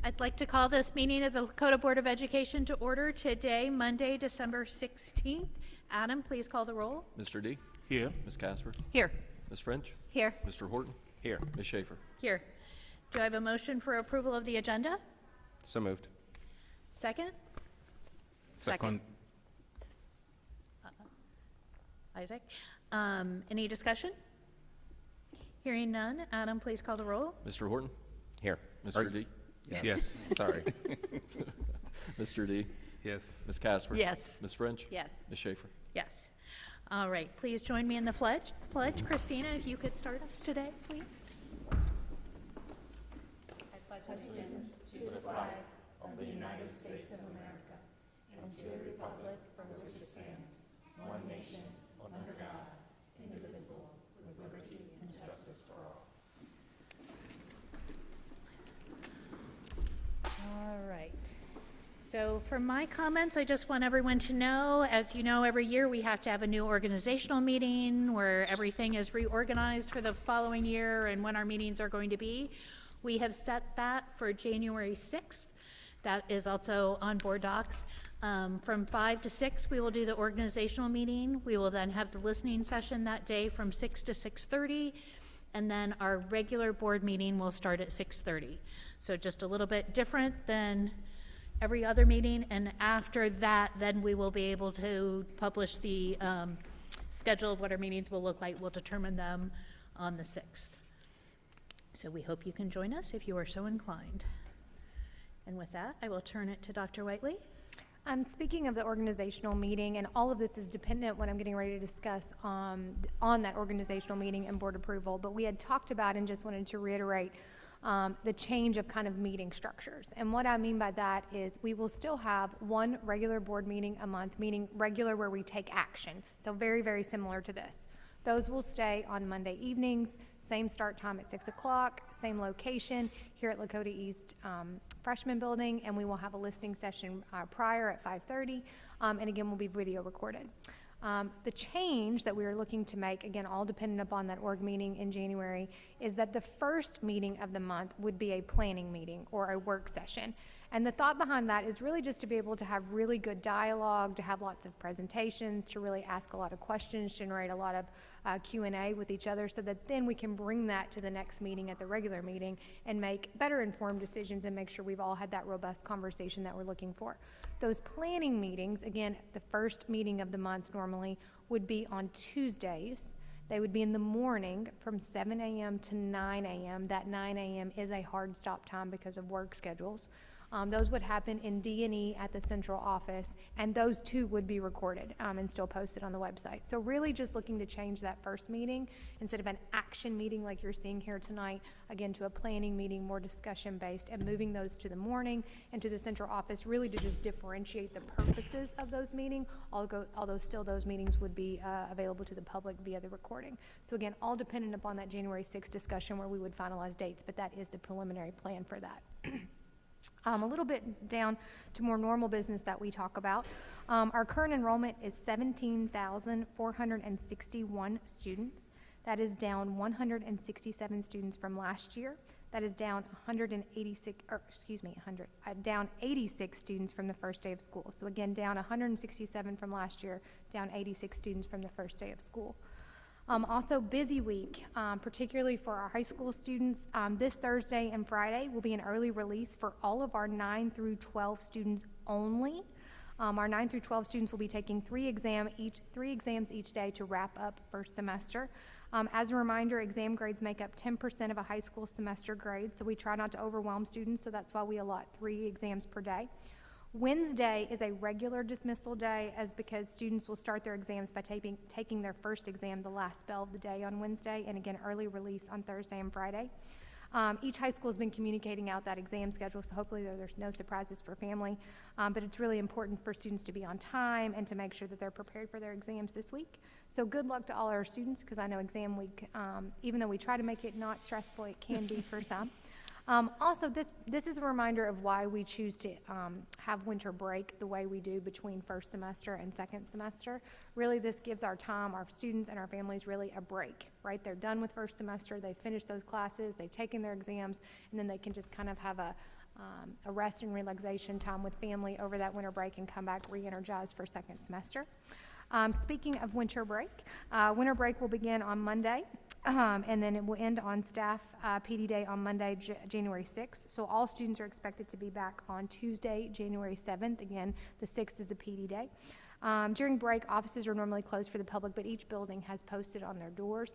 I'd like to call this meeting of the Lakota Board of Education to order today, Monday, December 16th. Adam, please call the roll. Mr. D? Here. Ms. Casper? Here. Ms. French? Here. Mr. Horton? Here. Ms. Schaefer? Here. Do I have a motion for approval of the agenda? So moved. Second? Second. Isaac. Any discussion? Hearing none. Adam, please call the roll. Mr. Horton? Here. Mr. D? Yes. Sorry. Mr. D? Yes. Ms. Casper? Yes. Ms. French? Yes. Ms. Schaefer? Yes. All right, please join me in the pledge. Christina, if you could start us today, please. All right. So for my comments, I just want everyone to know, as you know, every year we have to have a new organizational meeting where everything is reorganized for the following year and when our meetings are going to be. We have set that for January 6th. That is also on board docs. From 5 to 6, we will do the organizational meeting. We will then have the listening session that day from 6 to 6:30. And then our regular board meeting will start at 6:30. So just a little bit different than every other meeting, and after that, then we will be able to publish the schedule of what our meetings will look like. We'll determine them on the 6th. So we hope you can join us if you are so inclined. And with that, I will turn it to Dr. Whiteley. Speaking of the organizational meeting, and all of this is dependent what I'm getting ready to discuss on that organizational meeting and board approval, but we had talked about and just wanted to reiterate the change of kind of meeting structures. And what I mean by that is we will still have one regular board meeting a month, meaning regular where we take action. So very, very similar to this. Those will stay on Monday evenings, same start time at 6 o'clock, same location here at Lakota East Freshman Building, and we will have a listening session prior at 5:30, and again, will be video recorded. The change that we are looking to make, again, all dependent upon that org meeting in January, is that the first meeting of the month would be a planning meeting or a work session. And the thought behind that is really just to be able to have really good dialogue, to have lots of presentations, to really ask a lot of questions, generate a lot of Q&A with each other, so that then we can bring that to the next meeting at the regular meeting and make better informed decisions and make sure we've all had that robust conversation that we're looking for. Those planning meetings, again, the first meeting of the month normally would be on Tuesdays. They would be in the morning from 7 a.m. to 9 a.m. That 9 a.m. is a hard stop time because of work schedules. Those would happen in D&E at the central office, and those too would be recorded and still posted on the website. So really just looking to change that first meeting instead of an action meeting like you're seeing here tonight, again, to a planning meeting, more discussion based, and moving those to the morning and to the central office, really to just differentiate the purposes of those meetings, although still those meetings would be available to the public via the recording. So again, all dependent upon that January 6th discussion where we would finalize dates, but that is the preliminary plan for that. A little bit down to more normal business that we talk about. Our current enrollment is 17,461 students. That is down 167 students from last year. That is down 86 students from the first day of school. So again, down 167 from last year, down 86 students from the first day of school. Also, busy week, particularly for our high school students. This Thursday and Friday will be an early release for all of our 9 through 12 students only. Our 9 through 12 students will be taking three exams each day to wrap up first semester. As a reminder, exam grades make up 10% of a high school semester grade, so we try not to overwhelm students, so that's why we allot 3 exams per day. Wednesday is a regular dismissal day, as because students will start their exams by taking their first exam the last spell of the day on Wednesday, and again, early release on Thursday and Friday. Each high school has been communicating out that exam schedule, so hopefully there's no surprises for family, but it's really important for students to be on time and to make sure that they're prepared for their exams this week. So good luck to all our students, because I know exam week, even though we try to make it not stressful, it can be for some. Also, this is a reminder of why we choose to have winter break the way we do between first semester and second semester. Really, this gives our students and our families really a break, right? They're done with first semester, they've finished those classes, they've taken their exams, and then they can just kind of have a rest and relaxation time with family over that winter break and come back re-energized for second semester. Speaking of winter break will begin on Monday, and then it will end on staff PD day on Monday, January 6th. So all students are expected to be back on Tuesday, January 7th. Again, the 6th is the PD day. During break, offices are normally closed for the public, but each building has posted on their doors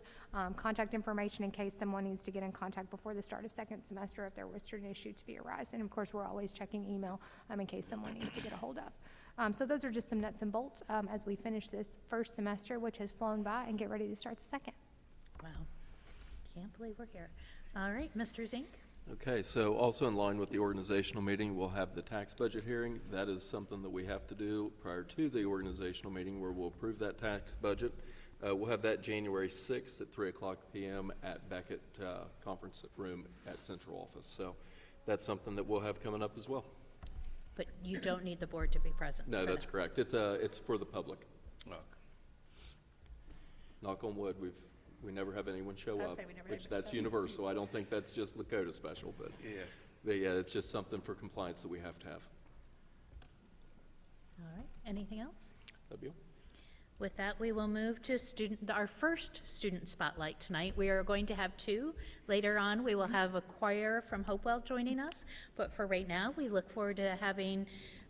contact information in case someone needs to get in contact before the start of second semester if there was an issue to be arise. And of course, we're always checking email in case someone needs to get a hold of. So those are just some nuts and bolts as we finish this first semester, which has flown by, and get ready to start the second. Wow, can't believe we're here. All right, Mr. Zink? Okay, so also in line with the organizational meeting, we'll have the tax budget hearing. That is something that we have to do prior to the organizational meeting where we'll approve that tax budget. We'll have that January 6th at 3 o'clock p.m. at Beckett Conference Room at Central Office. So that's something that we'll have coming up as well. But you don't need the board to be present. No, for that's that. correct. It's for the public. Okay. Knock on wood, we never have anyone show I'll up, say we never which have that's universal. I don't think that's just Lakota special, but yeah, it's just something for compliance that we have to have. All right, anything else? That'd be all. With that, we will move to our first student spotlight tonight. We are going to have two. Later on, we will have a choir from Hopewell joining us. But for right now, we look forward to having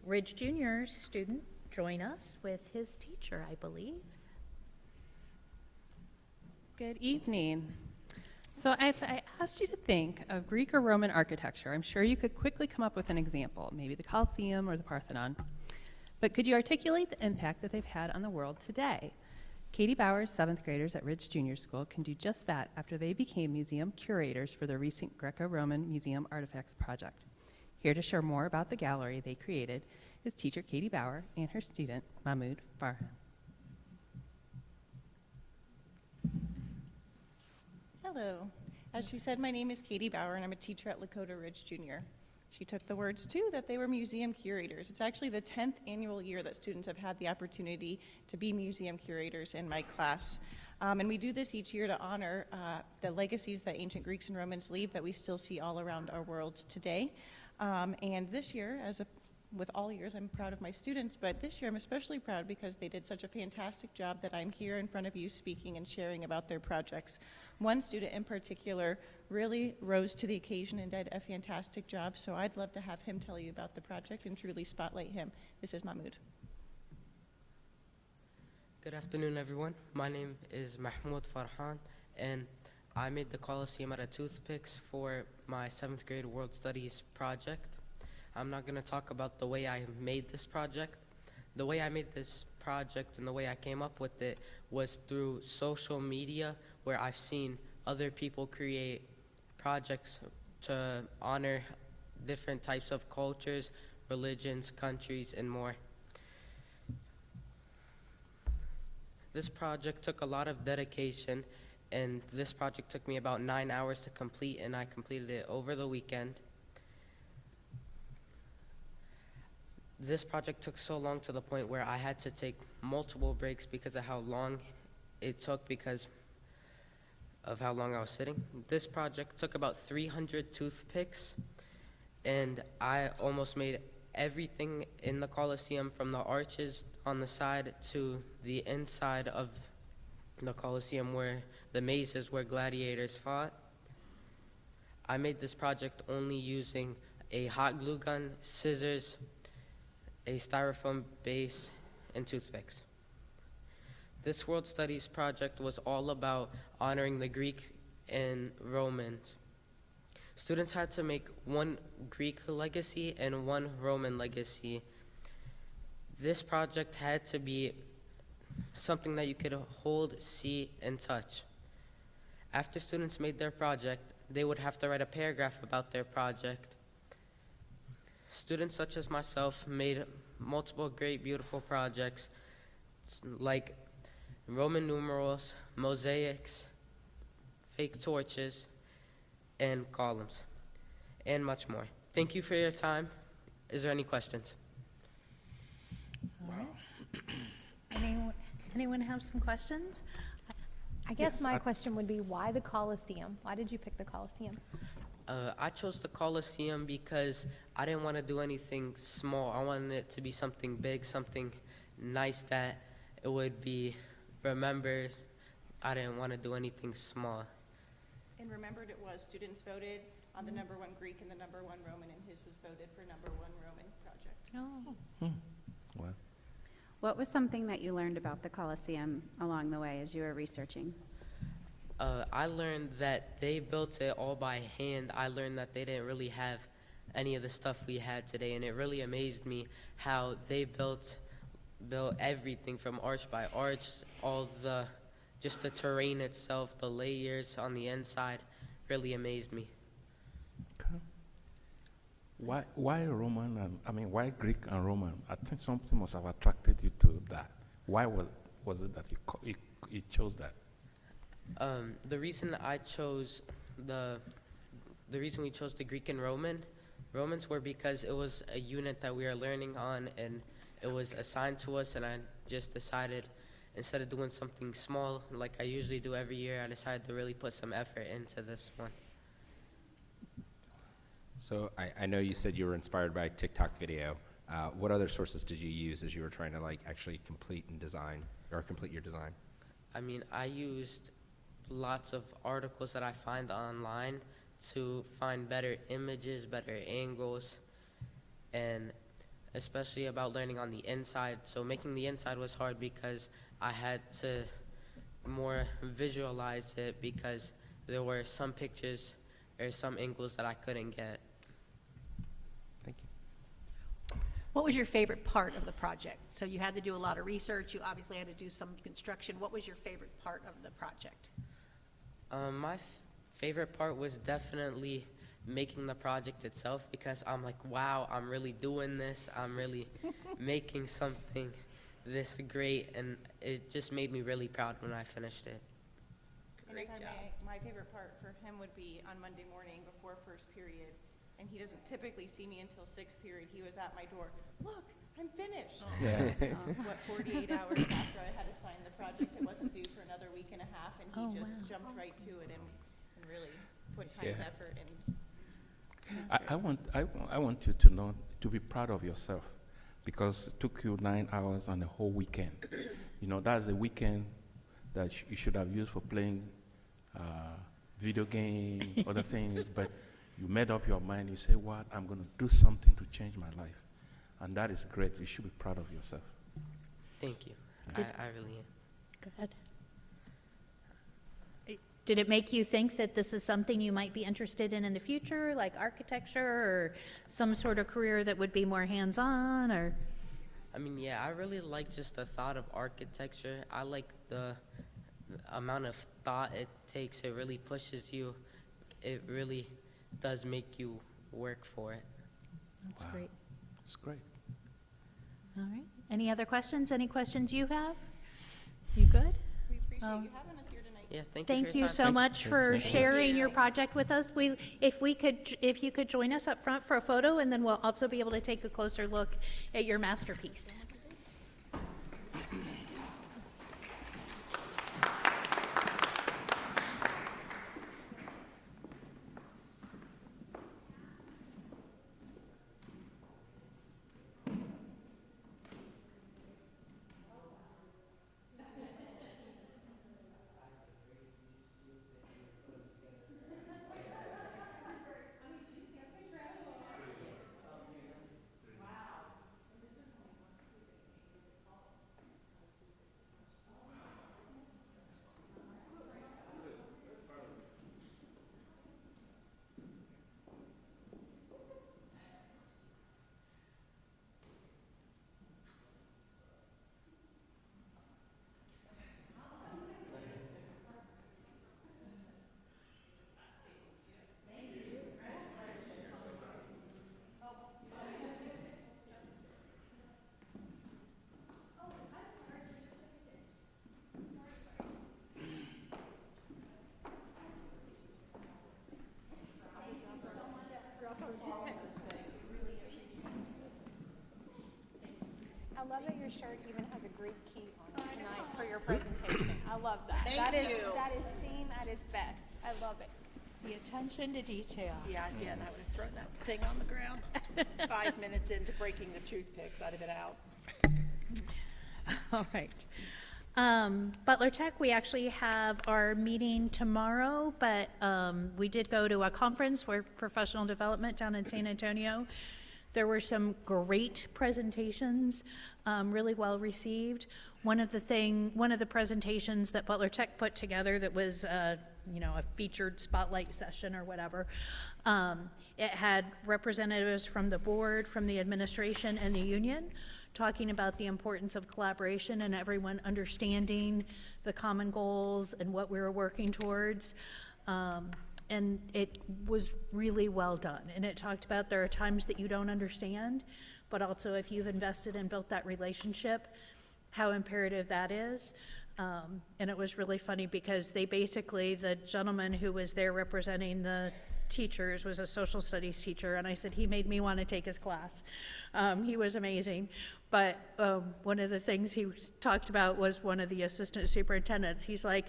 Ridge Junior student join us with his teacher, I believe. Good evening. So if I asked you to think of Greek or Roman architecture, I'm sure you could quickly come up with an example, maybe the Colosseum or the Parthenon. But could you articulate the impact that they've had on the world today? Katie Bowers, 7th graders at Ridge Junior School, can do just that after they became museum curators for their recent Greco-Roman Museum Artifacts project. Here to share more about the gallery they created is teacher Katie Bauer and her student, Mahmoud Farhan. Hello. As she said, my name is Katie Bauer, and I'm a teacher at Lakota Ridge Junior. She took the words, too, that they were museum curators. It's actually the 10th annual year that students have had the opportunity to be museum curators in my class. And we do this each year to honor the legacies that ancient Greeks and Romans leave that we still see all around our world today. And this year, with all years, I'm proud of my students, but this year I'm especially proud because they did such a fantastic job that I'm here in front of you speaking and sharing about their projects. One student in particular really rose to the occasion and did a fantastic job, so I'd love to have him tell you about the project and truly spotlight him. This is Mahmoud. Good afternoon, everyone. My name is Mahmoud Farhan, and I made the Colosseum out of toothpicks for my 7th grade World Studies project. I'm not going to talk about the way I made this project. The way I made this project and the way I came up with it was through social media, where I've seen other people create projects to honor different types of cultures, religions, countries, and more. This project took a lot of dedication, and this project took me about 9 hours to complete, and I completed it over the weekend. This project took so long to the point where I had to take multiple breaks because of how long it took, because of how long I was sitting. This project took about 300 toothpicks, and I almost made everything in the Colosseum, from the arches on the side to the inside of the Colosseum, where the mazes where gladiators fought. I made this project only using a hot glue gun, scissors, a styrofoam base, and toothpicks. This World Studies project was all about honoring the Greeks and Romans. Students had to make one Greek legacy and one Roman legacy. This project had to be something that you could hold, see, and touch. After students made their project, they would have to write a paragraph about their project. Students such as myself made multiple great, beautiful projects like Roman numerals, mosaics, fake torches, and columns, and much more. Thank you for your time. Is there any questions? Anyone have some questions? I guess my question would be, why the Colosseum? Why did you pick the Colosseum? I chose the Coliseum because I didn't want to do anything small. I wanted it to be something big, something nice that it would be remembered. I didn't want to do anything small. And remembered, it was, students voted on the number 1 Greek and the number 1 Roman, and his was voted for number 1 Roman project. Oh. Well, What was something that you learned about the Coliseum along the way as you were researching? I learned that they built it all by hand. I learned that they didn't really have any of the stuff we had today, and it really amazed me how they built everything from arch by arch, just the terrain itself, the layers on the inside, really amazed me. Okay. Why Roman why Greek and Roman? I think something must have attracted you to that. Why was it that you chose that? The reason we chose the Greek and Romans were because it was a unit that we were learning on, and it was assigned to us, and I just decided, instead of doing something small like I usually do every year, I decided to really put some effort into this one. so I know you said you were inspired by a TikTok video. What other sources did you use as you were trying to actually complete your design? I mean, I used lots of articles that I find online to find better images, better angles, and especially about learning on the inside. So making the inside was hard because I had to more visualize it because there were some pictures or some angles that I couldn't get. Thank you. What was your favorite part of the project? So you had to do a lot of research, you obviously had to do some construction. What was your favorite part of the project? My favorite part was definitely making the project itself because I'm like, wow, I'm really doing this. I'm really making something this great, and it just made me really proud when I finished it. And if I may, my favorite part for him would be on Monday morning before first period, and he doesn't typically see me until sixth period. He was at my door, look, I'm finished. Yeah. 48 hours after I had to sign the project, it wasn't due for another week and a half, and he Oh, just wow. jumped right to it and really put time and Yeah. effort in. I want you to know, to be proud of yourself, because it took you 9 hours on a whole weekend. That's a weekend that you should have used for playing video game, other things, but you made up your mind, you say, what, I'm going to do something to change my life. And that is great. You should be proud of yourself. Thank you. Did- I really am. Go ahead. Did it make you think that this is something you might be interested in the future, like architecture or some sort of career that would be more hands-on, or? I mean, yeah, I really like just the thought of architecture. I like the amount of thought it takes. It really pushes you. It really does make you work for it. That's Wow. great. It's great. All right. Any other questions? Any questions you have? You good? We appreciate Oh. you having us here tonight. Yeah, thank you for Thank your you time. so much for Thank you. sharing your project with us. If you could join us up front for a photo, and then we'll also be able to take a closer look at your masterpiece. I love that your shirt even has a Greek key on it tonight for your presentation. I love that. Thank That is you. theme at its best. I love it. The attention to detail. Yeah, and I would have thrown that thing on the ground. 5 minutes into breaking the toothpicks, I'd have been out. All right. Butler Tech, we actually have our meeting tomorrow, but we did go to a conference for professional development down in San Antonio. There were some great presentations, really well received. One of the presentations that Butler Tech put together that was, a featured spotlight session or whatever, it had representatives from the board, from the administration, and the union, talking about the importance of collaboration and everyone understanding the common goals and what we were working towards. And it was really well done. And it talked about there are times that you don't understand, but also if you've invested and built that relationship, how imperative that is. And it was really funny because the gentleman who was there representing the teachers was a social studies teacher, and I said he made me want to take his class. He was amazing. But one of the things he talked about was one of the assistant superintendents. He's like,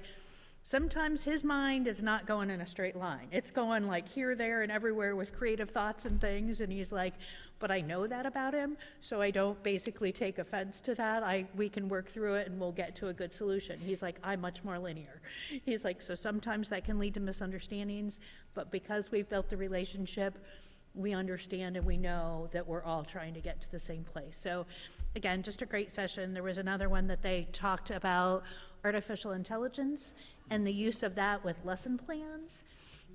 sometimes his mind is not going in a straight line. It's going like here, there, and everywhere with creative thoughts and things. And he's like, but I know that about him, so I don't basically take offense to that. We can work through it and we'll get to a good solution. He's like, I'm much more linear. He's like, so sometimes that can lead to misunderstandings, but because we've built the relationship, we understand and we know that we're all trying to get to the same place. So again, just a great session. There was another one that they talked about artificial intelligence and the use of that with lesson plans,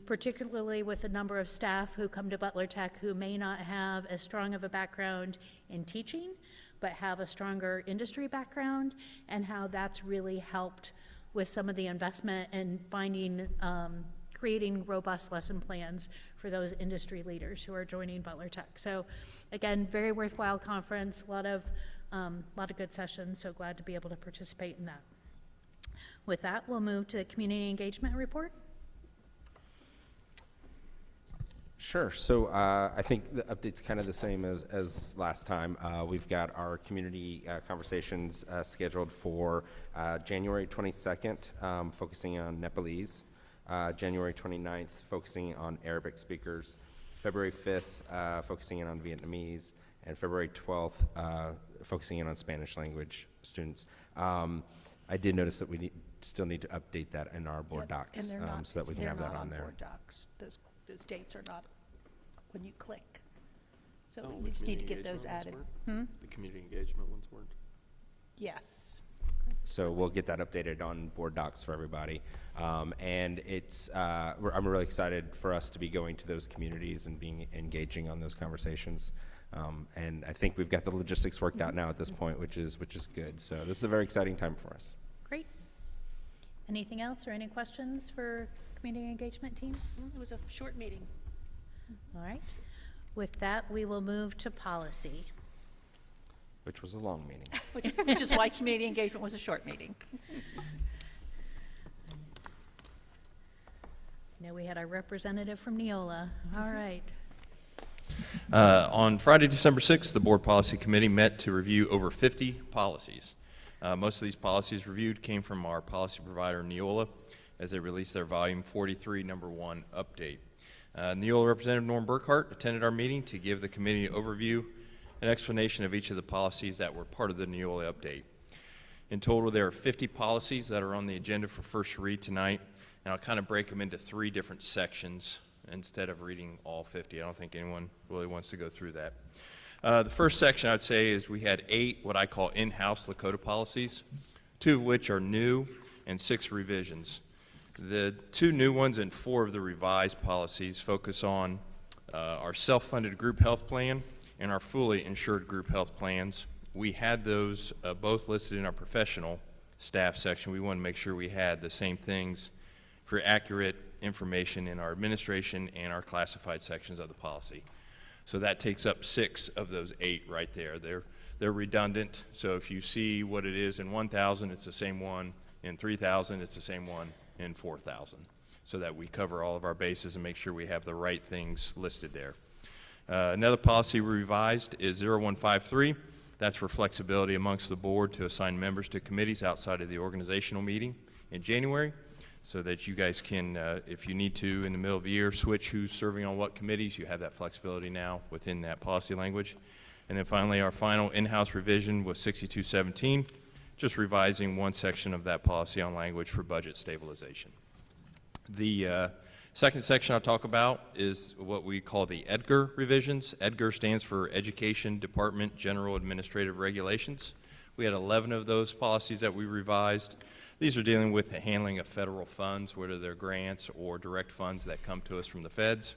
particularly with the number of staff who come to Butler Tech who may not have as strong of a background in teaching, but have a stronger industry background, and how that's really helped with some of the investment and finding, creating robust lesson plans for those industry leaders who are joining Butler Tech. So again, very worthwhile conference, a lot of good sessions, so glad to be able to participate in that. With that, we'll move to the community engagement report. Sure. So I think the update's kind of the same as last time. We've got our community conversations scheduled for January 22nd, focusing on Nepalese, January 29th, focusing on Arabic speakers, February 5th, focusing in on Vietnamese, and February 12th, focusing in on Spanish language students. I did notice that we still need to update that in our board docs, And they're not, so that we can have that on there. board docs. Those dates are not when you click. So Oh, we the just need to community get those engagement added. ones weren't? The community engagement ones weren't? Yes. So we'll get that updated on board docs for everybody. And it's, I'm really excited for us to be going to those communities and engaging on those conversations. And I think we've got the logistics worked out now at this point, which is good. So this is a very exciting time for us. Great. Anything else or any questions for community engagement team? It was a short meeting. All right. With that, we will move to policy. Which was a long meeting. Which is why community engagement was a short meeting. I know we had our representative from Neola. All right. On Friday, December 6th, the Board Policy Committee met to review over 50 policies. Most of these policies reviewed came from our policy provider, Neola, as they released their Volume 43, Number 1 update. Neola Representative Norm Burkhart attended our meeting to give the committee an overview and explanation of each of the policies that were part of the Neola update. In total, there are 50 policies that are on the agenda for first read tonight, and I'll kind of break them into 3 different sections instead of reading all 50. I don't think anyone really wants to go through that. The first section, I'd say, is we had 8 what I call in-house Lakota policies, 2 of which are new and 6 revisions. The 2 new ones and 4 of the revised policies focus on our self-funded group health plan and our fully insured group health plans. We had those both listed in our professional staff section. We wanted to make sure we had the same things for accurate information in our administration and our classified sections of the policy. So that takes up 6 of those 8 right there. They're redundant, so if you see what it is in 1,000, it's the same one. In 3,000, it's the same one in 4,000, so that we cover all of our bases and make sure we have the right things listed there. Another policy we revised is 0153. That's for flexibility amongst the board to assign members to committees outside of the organizational meeting in January. so that you guys can, if you need to, in the middle of the year, switch who's serving on what committees. You have that flexibility now within that policy language. And then finally, our final in-house revision was 6217, just revising one section of that policy on language for budget stabilization. The second section I'll talk about is what we call the EDGAR revisions. EDGAR stands for Education Department General Administrative Regulations. We had 11 of those policies that we revised. These are dealing with the handling of federal funds, whether they're grants or direct funds that come to us from the feds.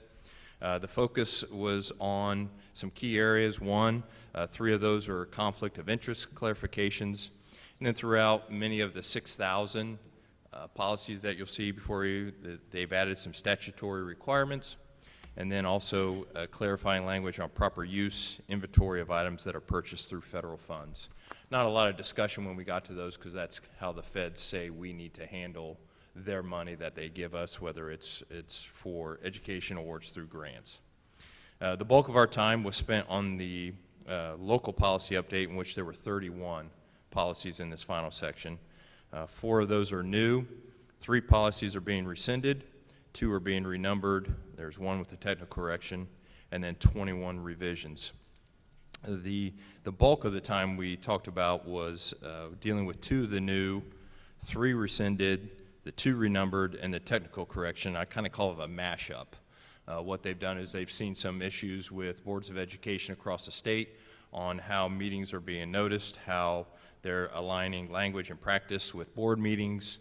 The focus was on some key areas. One, 3 of those are conflict of interest clarifications. And then throughout many of the 6,000 policies that you'll see before you, they've added some statutory requirements, and then also clarifying language on proper use, inventory of items that are purchased through federal funds. Not a lot of discussion when we got to those, because that's how the feds say we need to handle their money that they give us, whether it's for education or it's through grants. The bulk of our time was spent on the local policy update, in which there were 31 policies in this final section. 4 of those are new, 3 policies are being rescinded, 2 are being renumbered, there's 1 with a technical correction, and then 21 revisions. The bulk of the time we talked about was dealing with 2 of the new, 3 rescinded, the 2 renumbered, and the technical correction. I kind of call it a mashup. What they've done is they've seen some issues with boards of education across the state on how meetings are being noticed, how they're aligning language and practice with board meetings,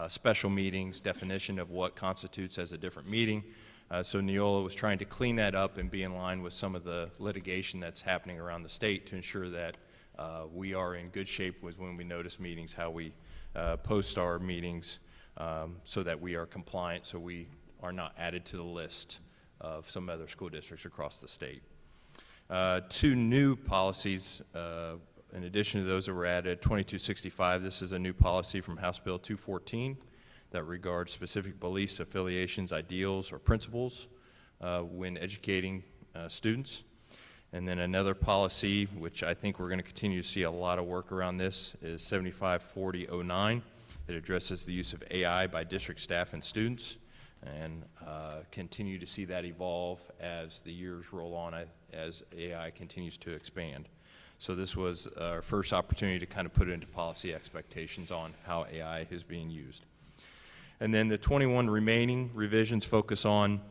special meetings, definition of what constitutes as a different meeting. So Neola was trying to clean that up and be in line with some of the litigation that's happening around the state to ensure that we are in good shape with when we notice meetings, how we post our meetings, so that we are compliant, so we are not added to the list of some other school districts across the state. 2 new policies, in addition to those that were added, 2265, this is a new policy from House Bill 214 that regards specific beliefs, affiliations, ideals, or principles when educating students. And then another policy, which I think we're going to continue to see a lot of work around this, is 754009. It addresses the use of AI by district staff and students, and continue to see that evolve as the years roll on, as AI continues to expand. So this was our first opportunity to kind of put it into policy expectations on how AI is being used. And then the 21 remaining revisions focus on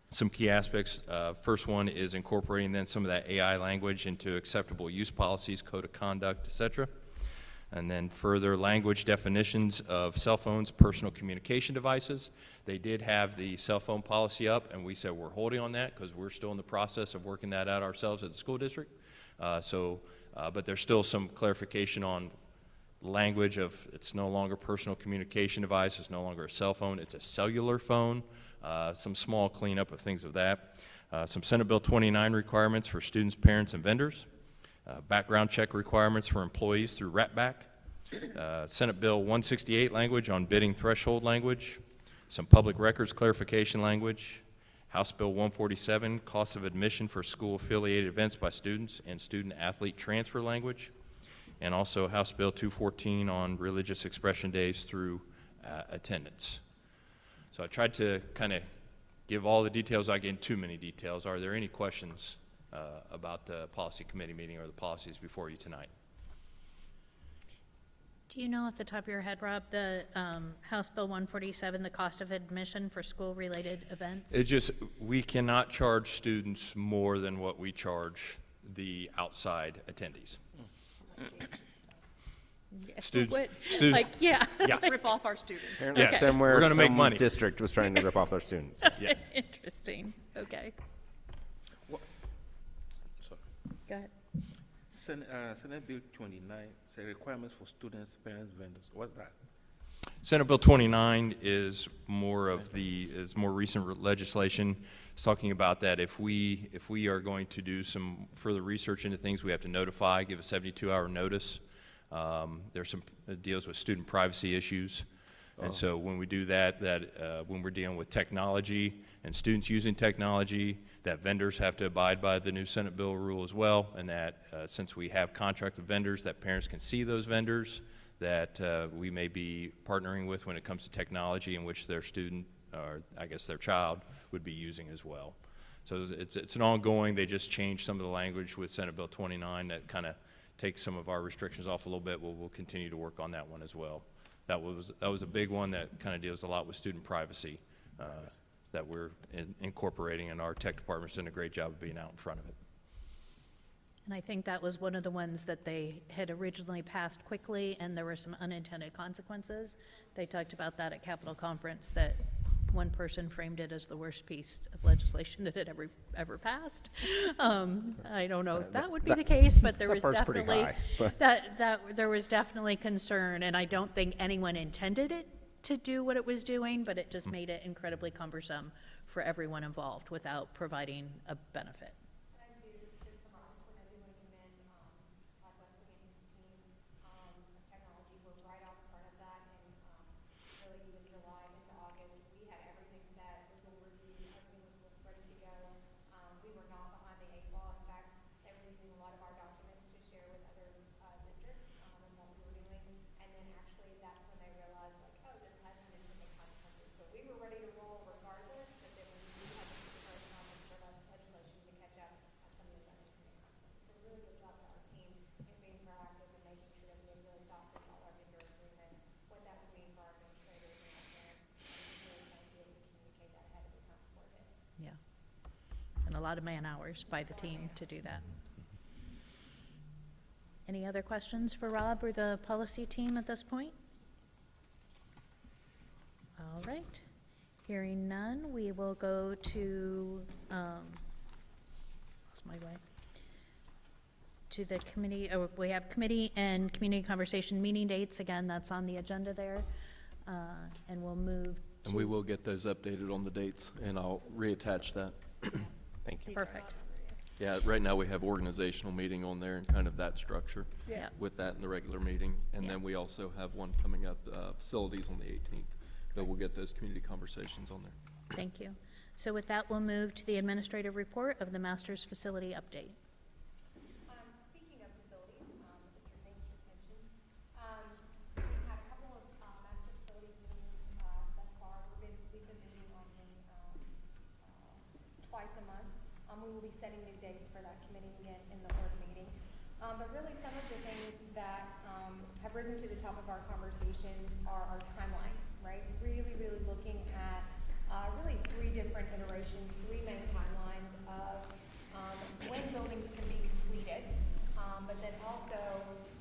some key aspects. First one is incorporating then some of that AI language into acceptable use policies, code of conduct, et cetera. And then further language definitions of cell phones, personal communication devices. They did have the cell phone policy up, and we said we're holding on that because we're still in the process of working that out ourselves at the school district. But there's still some clarification on language of it's no longer personal communication device, it's no longer a cell phone, it's a cellular phone, some small cleanup of things of that. Some Senate Bill 29 requirements for students, parents, and vendors. Background check requirements for employees through RATBAC. Senate Bill 168 language on bidding threshold language. Some public records clarification language. House Bill 147, cost of admission for school-affiliated events by students and student-athlete transfer language. And also House Bill 214 on religious expression days through attendance. So I tried to kind of give all the details. I gave too many details. Are there any questions about the policy committee meeting or the policies before you tonight? Do you know off the top of your head, Rob, the House Bill 147, the cost of admission for school-related events? It just, we cannot charge students more than what we charge the outside attendees. Students, Like, yeah. Let's rip off our students. Apparently Yes. somewhere We're gonna make some money. district was trying to rip off their students. Yeah. Interesting, okay. Sorry. Go ahead. Senate Bill 29, say requirements for students, parents, vendors. What's that? Senate Bill 29 is more of the, is more recent legislation. It's talking about that if we are going to do some further research into things, we have to notify, give a 72-hour notice. There's some deals with student privacy issues. And so when we do that, when we're dealing with technology and students using technology, that vendors have to abide by the new Senate bill rule as well, and that since we have contract with vendors, that parents can see those vendors, that we may be partnering with when it comes to technology in which their student, or I guess their child, would be using as well. So it's an ongoing, they just changed some of the language with Senate Bill 29 that kind of takes some of our restrictions off a little bit. We'll continue to work on that one as well. That was a big one that kind of deals a lot with student privacy that we're incorporating, and our tech department's done a great job of being out in front of it. And I think that was one of the ones that they had originally passed quickly, and there were some unintended consequences. They talked about that at Capitol Conference, that one person framed it as the worst piece of legislation that had ever passed. I don't know if that would be the case, but there that was bar's pretty definitely, high, but- there was definitely concern, and I don't think anyone intended it to do what it was doing, but it just made it incredibly cumbersome for everyone involved without providing a benefit. And I do, to Ross, when I do want to commend, Todd Wesley and his team, of technology, we're right out in front of that, and, really even July into August, we had everything set, legal review, everything was ready to go. We were not behind the 8 ball, in fact, they were using a lot of our documents to share with other, districts, and what we were doing, and then actually that's when they realized, like, oh, this has unintended consequences. So we were ready to roll regardless, but then we had to keep the comments for the legislation to catch up on some of those unintended consequences. So really good job to our team in being proactive and making sure that we had really thought through all our vendor agreements, what that would mean for our administrators and our parents, and just really trying to be able to communicate that ahead of the time before it hit. Yeah. And a lot of man-hours by the team to do that. Any other questions for Rob or the policy team at this point? All right. Hearing none, we will go to, lost my way. To the committee, we have committee and community conversation meeting dates. Again, that's on the agenda there. And we'll move And we will get those updated on the dates, and I'll reattach that. Thank you. perfect. Yeah, right now we have organizational meeting on there and kind of that structure. Yeah. With that in the regular meeting. And Yeah. then we also have one coming up, facilities on the 18th. But we'll get those community conversations on there. Thank you. So with that, we'll move to the administrative report of the master's facility update. Speaking of facilities, Mr. Zink just mentioned, we've had a couple of, master facilities meetings, thus far. We've been meeting on them, twice a month. We will be setting new dates for that committee again in the board meeting. But really, some of the things that, have risen to the top of our conversations are our timeline, right? Really, really looking at, really 3 different iterations, 3 main timelines of, when buildings can be completed, but then also,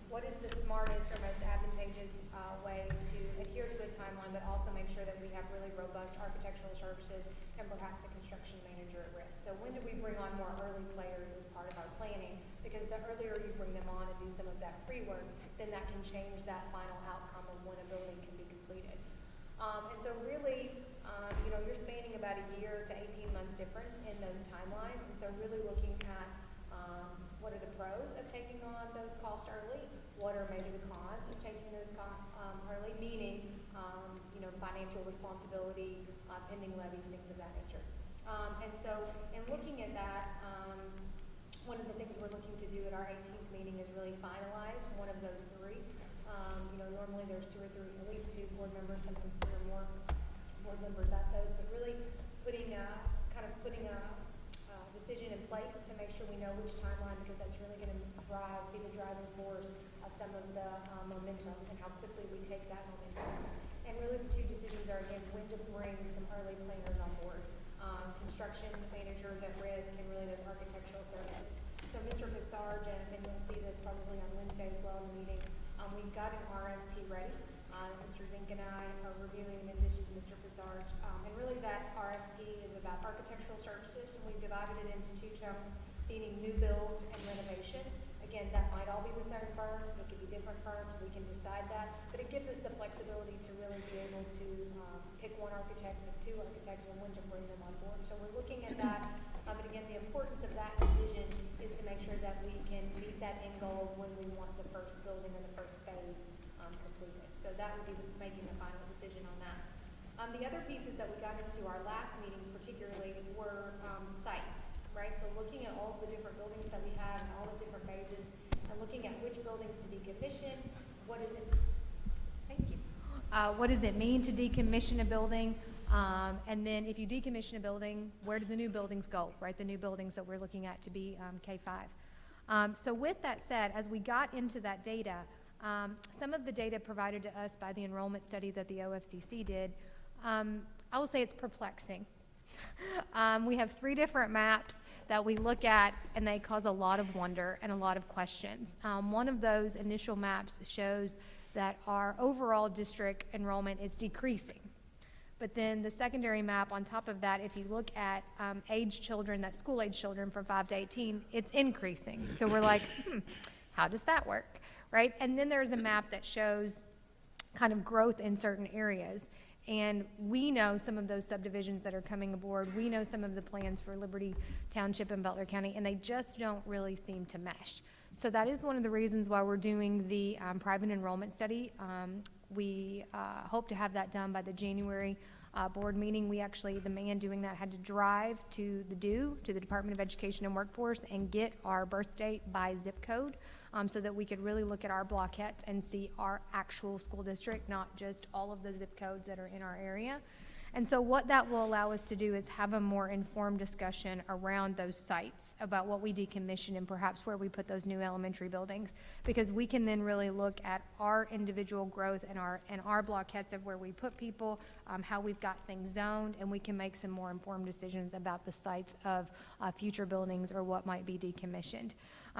what is the smartest or most advantageous, way to adhere to a timeline, but also make sure that we have really robust architectural services and perhaps a construction manager at risk. So when do we bring on more early players as part of our planning? Because the earlier you bring them on and do some of that pre-work, then that can change that final outcome of when a building can be completed. And so really, you're spanning about a year to 18 months difference in those timelines. And so really looking at, what are the pros of taking on those costs early? What are maybe the cons of taking those costs, early? Meaning, financial responsibility, pending levies, things of that nature. And so in looking at that, one of the things we're looking to do at our 18th meeting is really finalize one of those 3. Normally there's 2 or 3, at least 2 board members, sometimes 3 or more board members at those, but really putting a decision in place to make sure we know which timeline, because that's really going to be the driving force of some of the momentum and how quickly we take that momentum. And really the 2 decisions are, again, when to bring some early planners on board. Construction managers at risk and really those architectural services. So Mr. Passarge, and you'll see this probably on Wednesday as well in the meeting, we've got an RFP ready. Mr. Zink and I are reviewing in addition to Mr. Passarge. And really that RFP is about architectural services, and we've divided it into 2 chunks, meaning new build and renovation. Again, that might all be the same firm, it could be different firms, we can decide that, but it gives us the flexibility to really be able to pick one architect, pick 2 architects, and when to bring them on board. So we're looking at that, but again, the importance of that decision is to make sure that we can meet that end goal of when we want the first building or the first phase completed. So that would be making the final decision on that. The other pieces that we got into our last meeting particularly were sites, right? So looking at all the different buildings that we have and all the different phases, and looking at which buildings to be commissioned, what is it what does it mean to decommission a building? And then if you decommission a building, where do the new buildings go, right? The new buildings that we're looking at to be K-5. So with that said, as we got into that data, some of the data provided to us by the enrollment study that the OFCC did, I will say it's perplexing. We have 3 different maps that we look at, and they cause a lot of wonder and a lot of questions. One of those initial maps shows that our overall district enrollment is decreasing. But then the secondary map on top of that, if you look at age children, that school-age children from 5 to 18, it's increasing. So we're like, how does that work, right? And then there's a map that shows kind of growth in certain areas. And we know some of those subdivisions that are coming aboard. We know some of the plans for Liberty Township and Butler County, and they just don't really seem to mesh. So that is one of the reasons why we're doing the private enrollment study. We hope to have that done by the January board meeting. We actually, the man doing that had to drive to the Department of Education and Workforce, and get our birth date by zip code, so that we could really look at our blockheads and see our actual school district, not just all of the zip codes that are in our area. And so what that will allow us to do is have a more informed discussion around those sites about what we decommission and perhaps where we put those new elementary buildings, because we can then really look at our individual growth and our blockheads of where we put people, how we've got things zoned, and we can make some more informed decisions about the sites of future buildings or what might be decommissioned.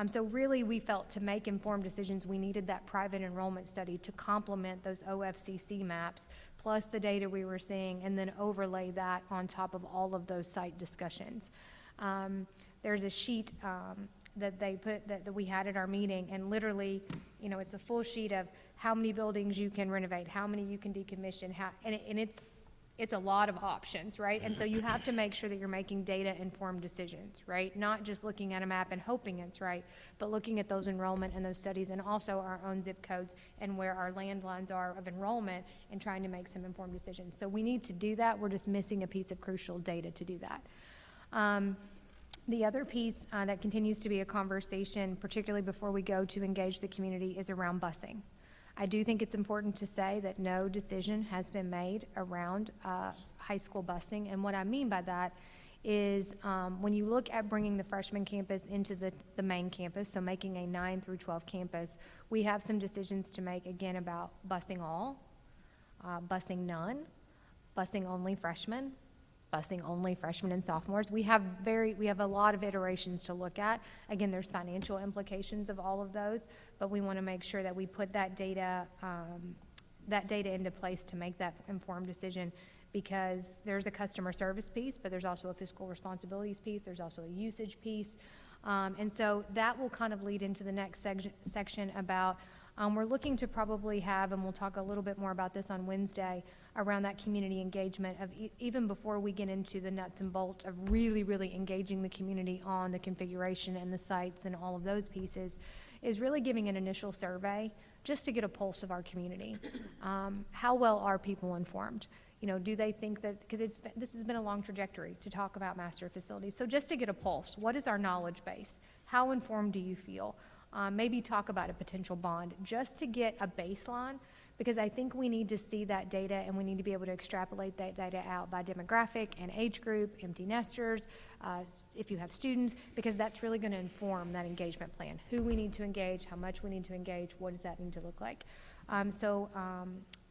So really, we felt to make informed decisions, we needed that private enrollment study to complement those OFCC maps, plus the data we were seeing, and then overlay that on top of all of those site discussions. There's a sheet that they put, that we had at our meeting, and literally, you know, it's a full sheet of how many buildings you can renovate, how many you can decommission, and it's a lot of options, right? And so you have to make sure that you're making data-informed decisions, right? Not just looking at a map and hoping it's right, but looking at those enrollment and those studies, and also our own zip codes and where our landlines are of enrollment, and trying to make some informed decisions. So we need to do that. We're just missing a piece of crucial data to do that. The other piece that continues to be a conversation, particularly before we go to engage the community, is around busing. I do think it's important to say that no decision has been made around high school busing. And what I mean by that is when you look at bringing the freshman campus into the main campus, so making a 9 through 12 campus, we have some decisions to make, again, about busing all, busing none, busing only freshmen, busing only freshmen and sophomores. We have a lot of iterations to look at. Again, there's financial implications of all of those, but we want to make sure that we put that data into place to make that informed decision, because there's a customer service piece, but there's also a fiscal responsibilities piece. There's also a usage piece. And so that will kind of lead into the next section about we're looking to probably have, and we'll talk a little bit more about this on Wednesday, around that community engagement of even before we get into the nuts and bolts of really, really engaging the community on the configuration and the sites and all of those pieces, is really giving an initial survey just to get a pulse of our community. How well are people informed? You know, do they think that, because this has been a long trajectory to talk about master facilities. So just to get a pulse, what is our knowledge base? How informed do you feel? Maybe talk about a potential bond, just to get a baseline, because I think we need to see that data, and we need to be able to extrapolate that data out by demographic and age group, empty nesters, if you have students, because that's really going to inform that engagement plan. Who we need to engage, how much we need to engage, what does that need to look like?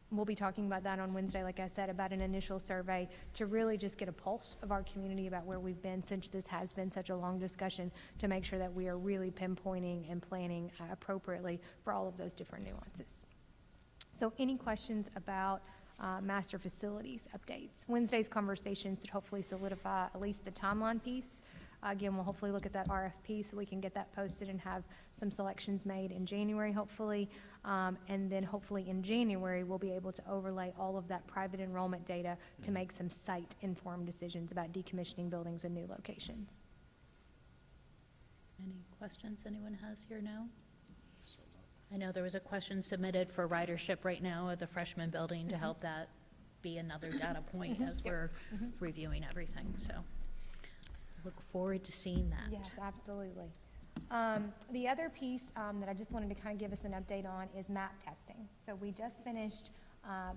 We'll be talking about that on Wednesday, like I said, about an initial survey to really just get a pulse of our community about where we've been, since this has been such a long discussion, to make sure that we are really pinpointing and planning appropriately for all of those different nuances. So any questions about master facilities updates? Wednesday's conversation should hopefully solidify at least the timeline piece. Again, we'll hopefully look at that RFP so we can get that posted and have some selections made in January, hopefully. And then hopefully in January, we'll be able to overlay all of that private enrollment data to make some site-informed decisions about decommissioning buildings in new locations. Any questions anyone has here now? I know there was a question submitted for ridership right now of the freshman building to help that be another data point as we're reviewing everything, so look forward to seeing that. Yes, absolutely. The other piece that I just wanted to kind of give us an update on is map testing. So we just finished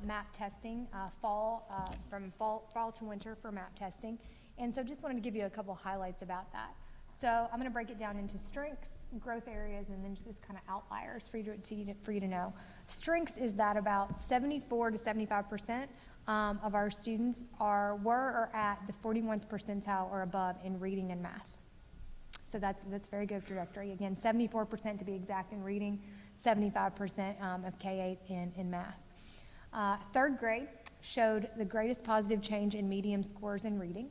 map testing, from fall to winter for map testing. And so just wanted to give you a couple highlights about that. So I'm going to break it down into strengths, growth areas, and then just kind of outliers for you to know. Strengths is that about 74 to 75% of our students were or at the 41st percentile or above in reading and math. So that's very good trajectory. Again, 74% to be exact in reading, 75% of K-8 in math. Third grade showed the greatest positive change in medium scores in reading,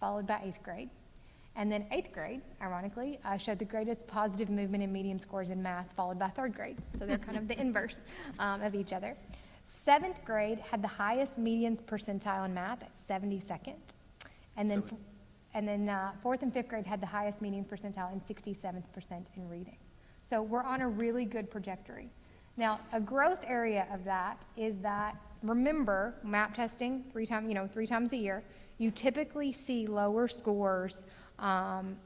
followed by 8th grade. And then 8th grade, ironically, showed the greatest positive movement in medium scores in math, followed by 3rd grade. So they're kind of the inverse of each other. 7th grade had the highest median percentile in math at 72nd. And then 4th and 5th grade had the highest median percentile in 67th percent in reading. So we're on a really good trajectory. Now, a growth area of that is that, remember, map testing 3 times a year, you typically see lower scores, and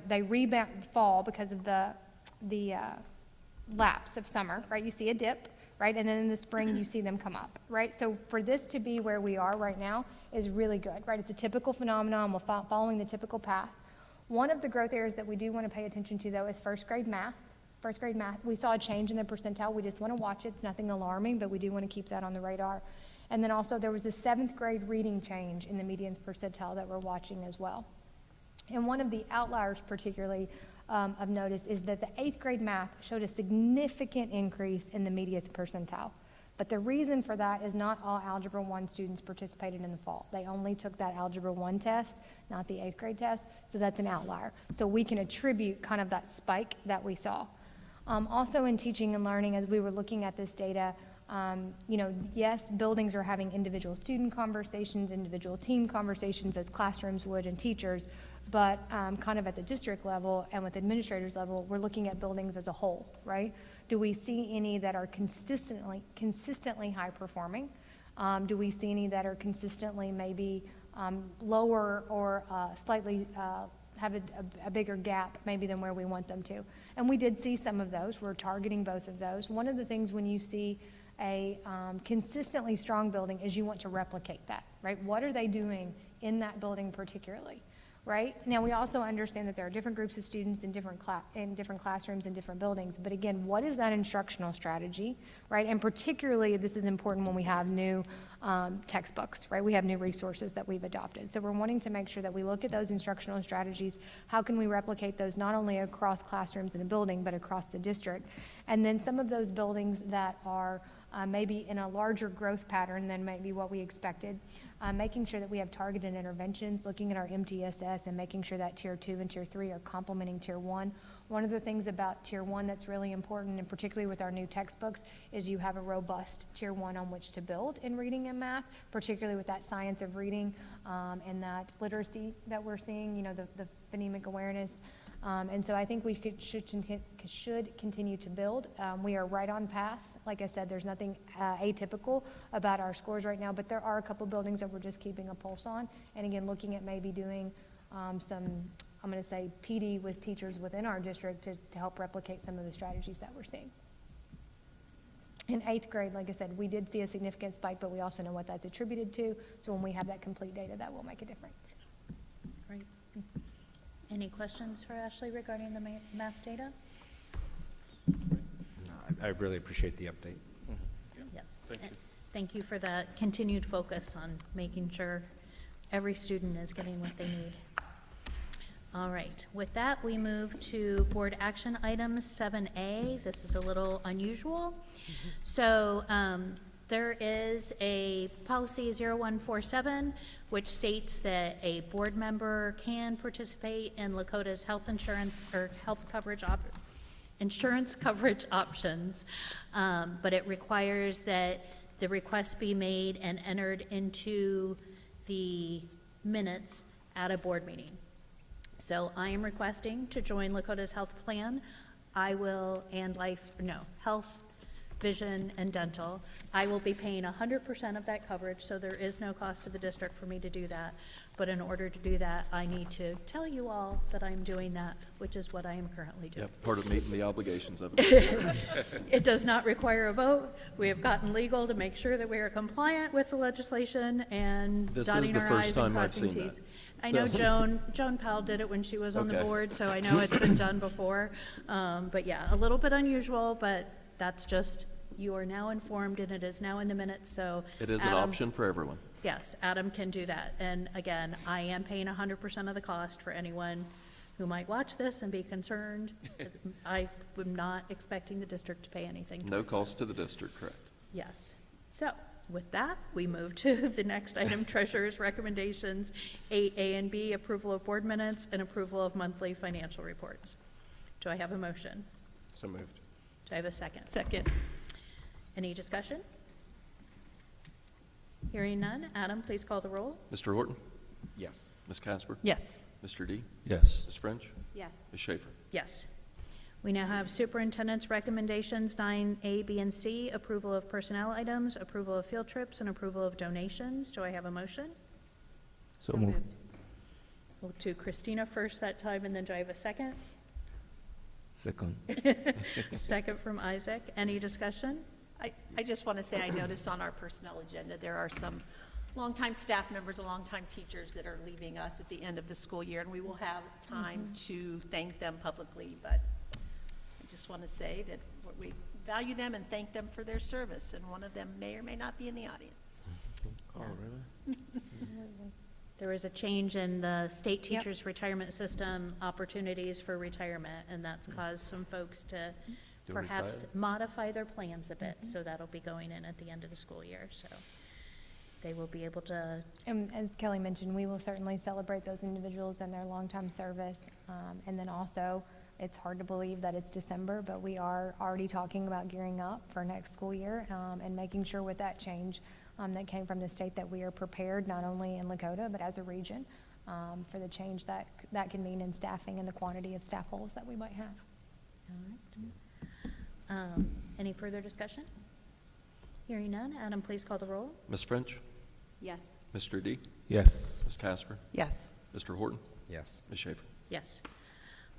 they rebound fall because of the lapse of summer, right? You see a dip, right? And then in the spring, you see them come up, right? So for this to be where we are right now is really good, right? It's a typical phenomenon. We're following the typical path. One of the growth areas that we do want to pay attention to, though, is first grade math. First grade math, we saw a change in the percentile. We just want to watch it. It's nothing alarming, but we do want to keep that on the radar. And then also there was a 7th grade reading change in the median percentile that we're watching as well. And one of the outliers particularly of notice is that the 8th grade math showed a significant increase in the median percentile. But the reason for that is not all Algebra 1 students participated in the fall. They only took that Algebra 1 test, not the 8th grade test, so that's an outlier. So we can attribute kind of that spike that we saw. Also in teaching and learning, as we were looking at this data, yes, buildings are having individual student conversations, individual team conversations as classrooms would and teachers, but kind of at the district level and with administrators level, we're looking at buildings as a whole, right? Do we see any that are consistently high performing? Do we see any that are consistently maybe lower or slightly have a bigger gap maybe than where we want them to? And we did see some of those. We're targeting both of those. One of the things when you see a consistently strong building is you want to replicate that, right? What are they doing in that building particularly, right? Now, we also understand that there are different groups of students in different classrooms in different buildings, but again, what is that instructional strategy, right? And particularly, this is important when we have new textbooks, right? We have new resources that we've adopted. So we're wanting to make sure that we look at those instructional strategies. How can we replicate those not only across classrooms in a building, but across the district? And then some of those buildings that are maybe in a larger growth pattern than maybe what we expected, making sure that we have targeted interventions, looking at our MTSS and making sure that Tier 2 and Tier 3 are complementing Tier 1. One of the things about Tier 1 that's really important, and particularly with our new textbooks, is you have a robust Tier 1 on which to build in reading and math, particularly with that science of reading and that literacy that we're seeing, the phonemic awareness. And so I think we should continue to build. We are right on path. Like I said, there's nothing atypical about our scores right now, but there are a couple buildings that we're just keeping a pulse on. And again, looking at maybe doing some, I'm going to say, PD with teachers within our district to help replicate some of the strategies that we're seeing. In 8th grade, like I said, we did see a significant spike, but we also know what that's attributed to. So when we have that complete data, that will make a difference. Great. Any questions for Ashley regarding the math data? I really appreciate the update. Yes. Thank you for that continued focus on making sure every student is getting what they need. All right, with that, we move to board action item 7A. This is a little unusual. So there is a policy 0147, which states that a board member can participate in Lakota's health insurance or health coverage insurance coverage options, but it requires that the request be made and entered into the minutes at a board meeting. So I am requesting to join Lakota's health plan. Health, vision, and dental. I will be paying 100% of that coverage, so there is no cost to the district for me to do that. But in order to do that, I need to tell you all that I'm doing that, which is what I am currently doing. Yep, part of meeting the obligations of it. It does not require a vote. We have gotten legal to make sure that we are compliant with the legislation and This is dotting the our first i's and time I've crossing seen t's. that. I know So- Joan Powell did it when she was on the Okay. board, so I know it's been done before. But yeah, a little bit unusual, but that's just, you are now informed and it is now in the minutes, so. It is an Adam- option for everyone. Yes, Adam can do that. And again, I am paying 100% of the cost for anyone who might watch this and be concerned. I am not expecting the district to pay anything. No towards cost this. to the district, correct? Yes. So with that, we move to the next item, treasurer's recommendations, 8A and B, approval of board minutes and approval of monthly financial reports. Do I have a motion? So moved. Do I have a second? Second. Any discussion? Hearing none. Adam, please call the roll. Mr. Horton? Yes. Ms. Casper? Yes. Mr. D? Yes. Ms. French? Yes. Ms. Schaefer? Yes. We now have superintendent's recommendations, 9A, B, and C, approval of personnel items, approval of field trips, and approval of donations. Do I have a motion? So moved. We'll do Christina first that time, and then do I have a second? Second. Second from Isaac. Any discussion? I just want to say, I noticed on our personnel agenda, there are some longtime staff members and longtime teachers that are leaving us at the end of the school year, and we will have time to thank them publicly, but I just want to say that we value them and thank them for their service, and one of them may or may not be in the audience. Oh, really? There was a change in the state Yep. teachers' retirement system opportunities for retirement, and that's caused some folks to perhaps modify their plans a bit. So that'll be going in at the end of the school year, so they will be able to, And as Kelly mentioned, we will certainly celebrate those individuals and their longtime service. And then also, it's hard to believe that it's December, but we are already talking about gearing up for next school year, and making sure with that change that came from the state that we are prepared, not only in Lakota, but as a region, for the change that can mean in staffing and the quantity of staff holes that we might have. all right. Any further discussion? Hearing none. Adam, please call the roll. Ms. French? Yes. Mr. D? Yes. Ms. Casper? Yes. Mr. Horton? Yes. Ms. Schaefer? Yes.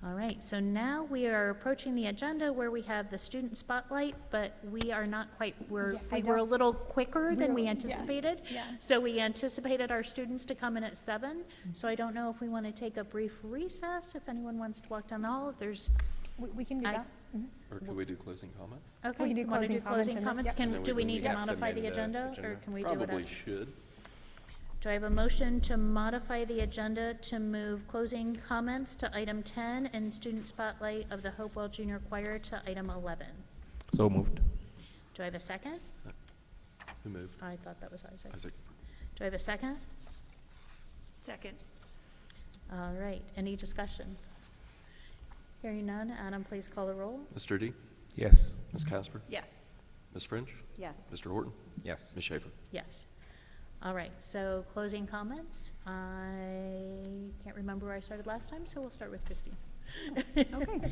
All right, so now we are approaching the agenda where we have the student spotlight, but we are not quite, Yeah, we were a little quicker than we Really? anticipated. Yes. So we anticipated our students to come in at 7. So I don't know if we want to take a brief recess, if anyone wants to walk down the hall, if there's, We can do I- that. Or could we do closing comments? okay. can do you wanna closing comments closing and then- comments? yep. Can, And then do we we need to have to modify the amend the agenda, or agenda. can we do it? Probably should. Do I have a motion to modify the agenda to move closing comments to item 10 and student spotlight of the Hopewell Junior Choir to item 11? So moved. Do I have a second? Who moved? I thought that was Isaac. Isaac. Do I have a second? Second. All right, any discussion? Hearing none, Adam, please call the roll. Mr. D? Yes. Ms. Casper? Yes. Ms. French? Yes. Mr. Horton? Yes. Ms. Schaefer? Yes. All right, so closing comments. I can't remember where I started last time, so we'll start with Christine. Okay.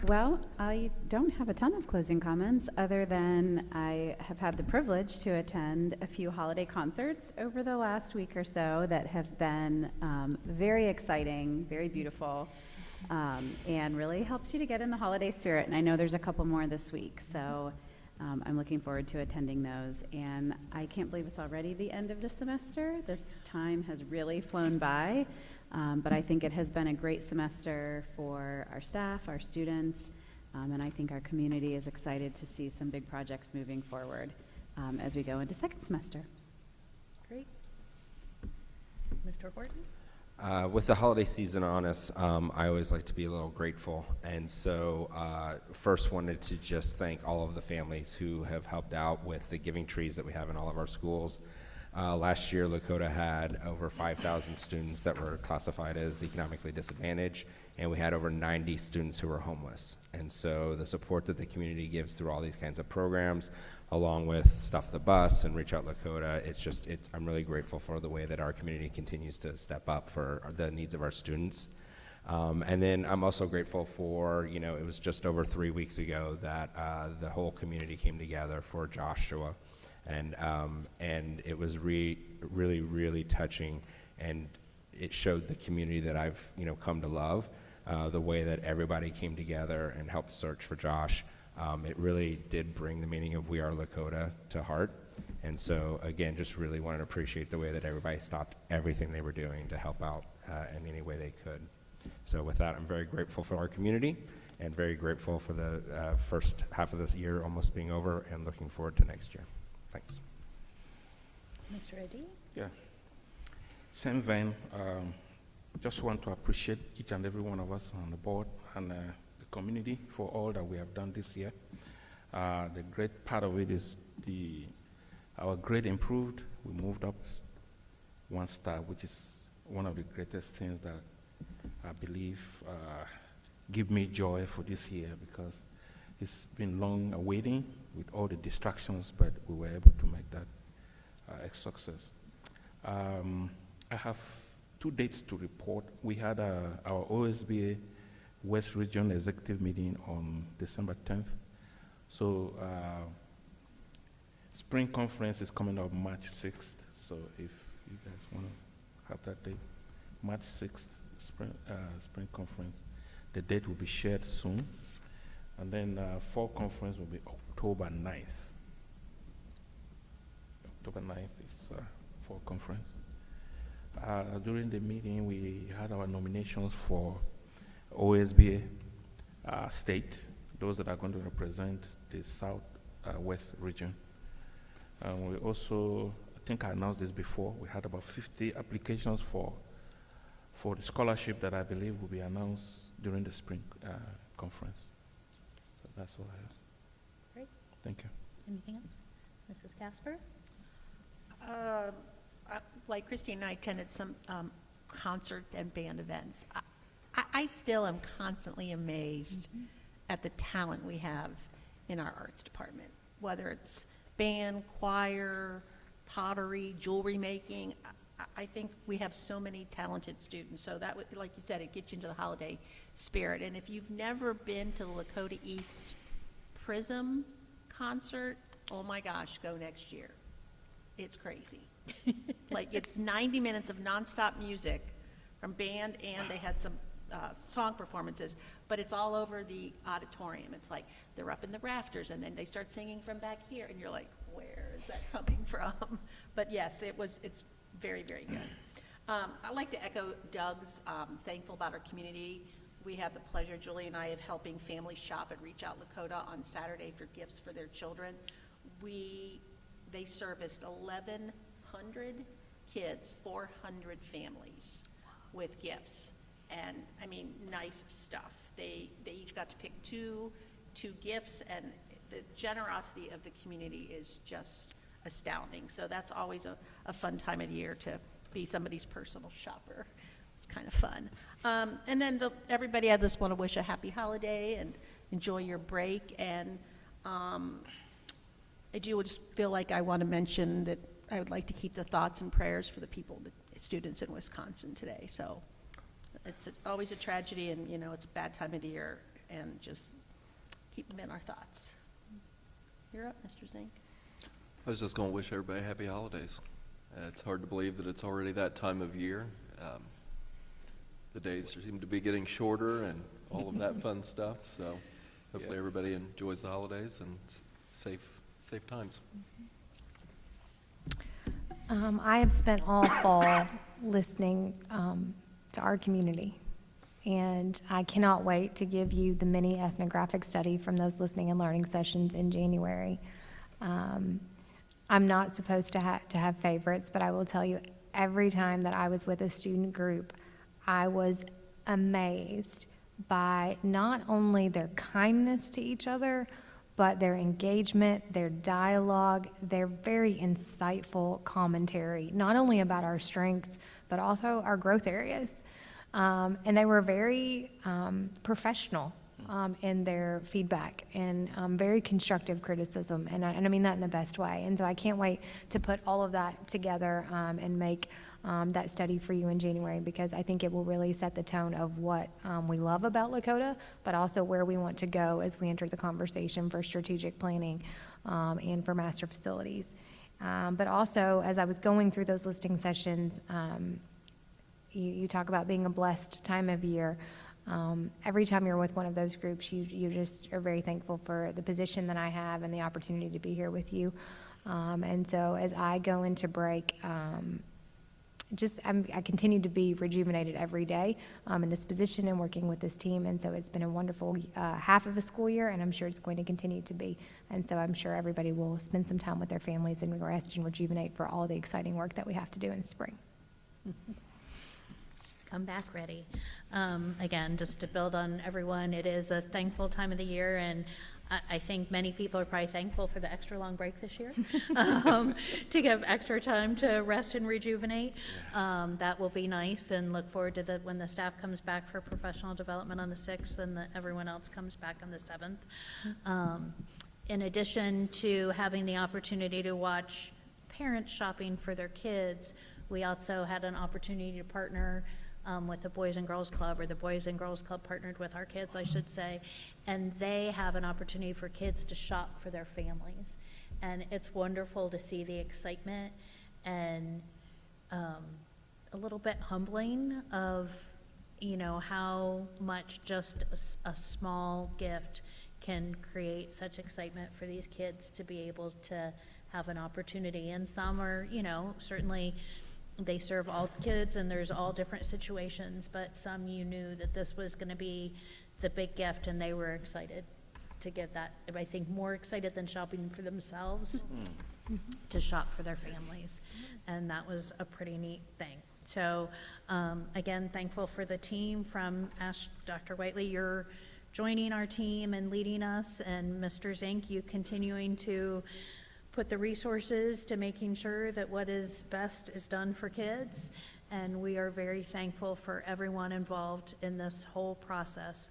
Well, I don't have a ton of closing comments, other than I have had the privilege to attend a few holiday concerts over the last week or so that have been very exciting, very beautiful, and really helps you to get in the holiday spirit. And I know there's a couple more this week, so I'm looking forward to attending those. And I can't believe it's already the end of the semester. This time has really flown by. But I think it has been a great semester for our staff, our students, and I think our community is excited to see some big projects moving forward as we go into second semester. Great. Mr. Horton? With the holiday season on us, I always like to be a little grateful. And so first wanted to just thank all of the families who have helped out with the giving trees that we have in all of our schools. Last year, Lakota had over 5,000 students that were classified as economically disadvantaged, and we had over 90 students who were homeless. And so the support that the community gives through all these kinds of programs, along with Stuff the Bus and Reach Out Lakota, I'm really grateful for the way that our community continues to step up for the needs of our students. And then I'm also grateful for, it was just over 3 weeks ago that the whole community came together for Joshua. And it was really, really touching, and it showed the community that I've, come to love, the way that everybody came together and helped search for Josh. It really did bring the meaning of We Are Lakota to heart. And so, again, just really wanted to appreciate the way that everybody stopped everything they were doing to help out in any way they could. So with that, I'm very grateful for our community and very grateful for the first half of this year almost being over, and looking forward to next year. Thanks. Mr. Adi? Yeah. Same vein, just want to appreciate each and every one of us on the board and the community for all that we have done this year. The great part of it is our grade improved. We moved up 1 star, which is one of the greatest things that I believe give me joy for this year, because it's been long awaiting with all the distractions, but we were able to make that a success. I have 2 dates to report. We had our OSBA West Region Executive Meeting on December 10th. So Spring Conference is coming up March 6th. So if you guys want to have that date, March 6th, Spring Conference, the date will be shared soon. And then Fall Conference will be October 9th. October 9th is Fall Conference. During the meeting, we had our nominations for OSBA State, those that are going to represent the South West region. We also, I think I announced this before, we had about 50 applications for the scholarship that I believe will be announced during the Spring Conference. So that's all I have. Great. Thank you. Anything else? Mrs. Casper? Like Christine and I attended some concerts and band events. I still am constantly amazed at the talent we have in our arts department, whether it's band, choir, pottery, jewelry making. I think we have so many talented students. So that, like you said, it gets you into the holiday spirit. And if you've never been to the Lakota East Prism concert, oh my gosh, go next year. It's crazy. Like, it's 90 minutes of nonstop music from band, and they had some song performances, but it's all over the auditorium. It's like they're up in the rafters, and then they start singing from back here, and you're like, where is that coming from? But yes, it's very, very good. I'd like to echo Doug's thankful about our community. We have the pleasure, Julie and I, of helping families shop at Reach Out Lakota on Saturday for gifts for their children. They serviced 1,100 kids, 400 families with gifts, and I mean, nice stuff. They each got to pick two gifts, and the generosity of the community is just astounding. So that's always a fun time of the year to be somebody's personal shopper. It's kind of fun. And then everybody, I just want to wish a happy holiday and enjoy your break. And I do just feel like I want to mention that I would like to keep the thoughts and prayers for the students in Wisconsin today. So it's always a tragedy, and it's a bad time of the year, and just keep them in our thoughts. You're up, Mr. Zink. I was just going to wish everybody happy holidays. It's hard to believe that it's already that time of year. The days seem to be getting shorter and all of that fun stuff. So hopefully everybody enjoys the holidays and safe times. I have spent all fall listening to our community, and I cannot wait to give you the mini ethnographic study from those listening and learning sessions in January. I'm not supposed to have favorites, but I will tell you, every time that I was with a student group, I was amazed by not only their kindness to each other, but their engagement, their dialogue, their very insightful commentary, not only about our strengths, but also our growth areas. And they were very professional in their feedback, and very constructive criticism, and I mean that in the best way. And so I can't wait to put all of that together and make that study for you in January, because I think it will really set the tone of what we love about Lakota, but also where we want to go as we enter the conversation for strategic planning and for master facilities. But also, as I was going through those listening sessions, you talk about being a blessed time of year. Every time you're with one of those groups, you just are very thankful for the position that I have and the opportunity to be here with you. And so as I go into break, I continue to be rejuvenated every day in this position and working with this team. And so it's been a wonderful half of a school year, and I'm sure it's going to continue to be. And so I'm sure everybody will spend some time with their families and rest and rejuvenate for all the exciting work that we have to do in the spring. Come back ready. Again, just to build on everyone, it is a thankful time of the year, and I think many people are probably thankful for the extra long break this year, to give extra time to rest and rejuvenate. That will be nice, and look forward to when the staff comes back for professional development on the 6th and everyone else comes back on the 7th. In addition to having the opportunity to watch parents shopping for their kids, we also had an opportunity to partner with the Boys and Girls Club, or the Boys and Girls Club partnered with our kids, I should say, and they have an opportunity for kids to shop for their families. And it's wonderful to see the excitement and a little bit humbling of, how much just a small gift can create such excitement for these kids to be able to have an opportunity. And some are, certainly they serve all kids and there's all different situations, but some you knew that this was going to be the big gift and they were excited to give that. I think more excited than shopping for themselves to shop for their families. And that was a pretty neat thing. So again, thankful for the team from Dr. Whiteley, you're joining our team and leading us, and Mr. Zink, you continuing to put the resources to making sure that what is best is done for kids. And we are very thankful for everyone involved in this whole process,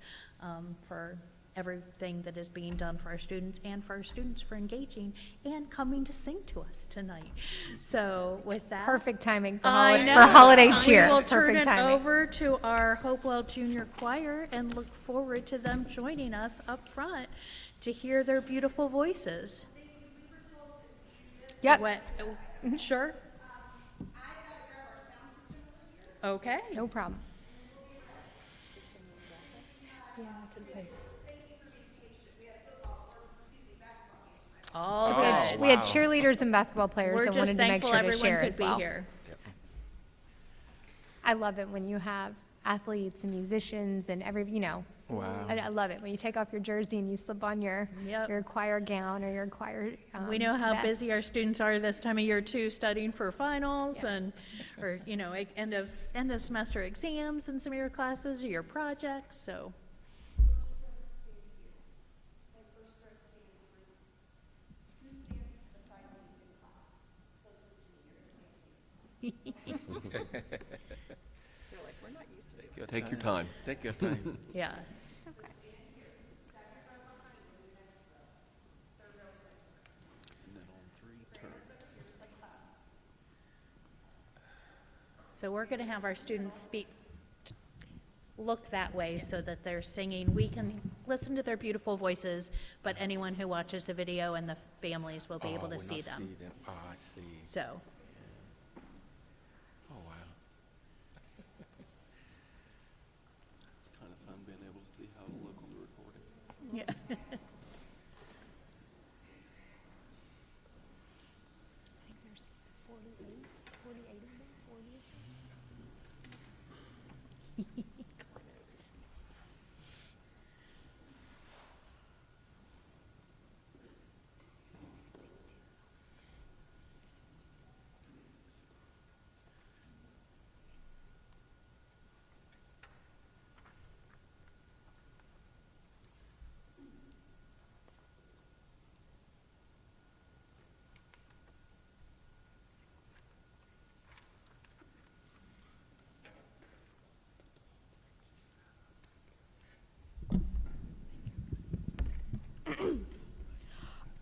for everything that is being done for our students, and for our students for engaging and coming to sing to us tonight. So with that. Perfect timing for I know. holiday cheer. We will turn Perfect it timing. over to our Hopewell Junior Choir and look forward to them joining us up front to hear their beautiful voices. Yep. Sure. Okay. No problem. All So good. we had cheerleaders and basketball players We're that just wanted to make thankful sure to everyone share could as be well. here. I love it when you have athletes and musicians and Wow. I love it when you take off your jersey and you slip on your choir gown or your choir We know how vest. busy our students are this time of year too, studying for finals and, or, end of semester exams in some of your classes or your projects, so. Take your time. Take your time. Yeah. So we're going to have our students look that way so that they're singing. We can listen to their beautiful voices, but anyone who watches the video and the families will be able to see them. Oh, I see. So, Oh, wow. It's kind of fun being able to see how local the recording. yeah.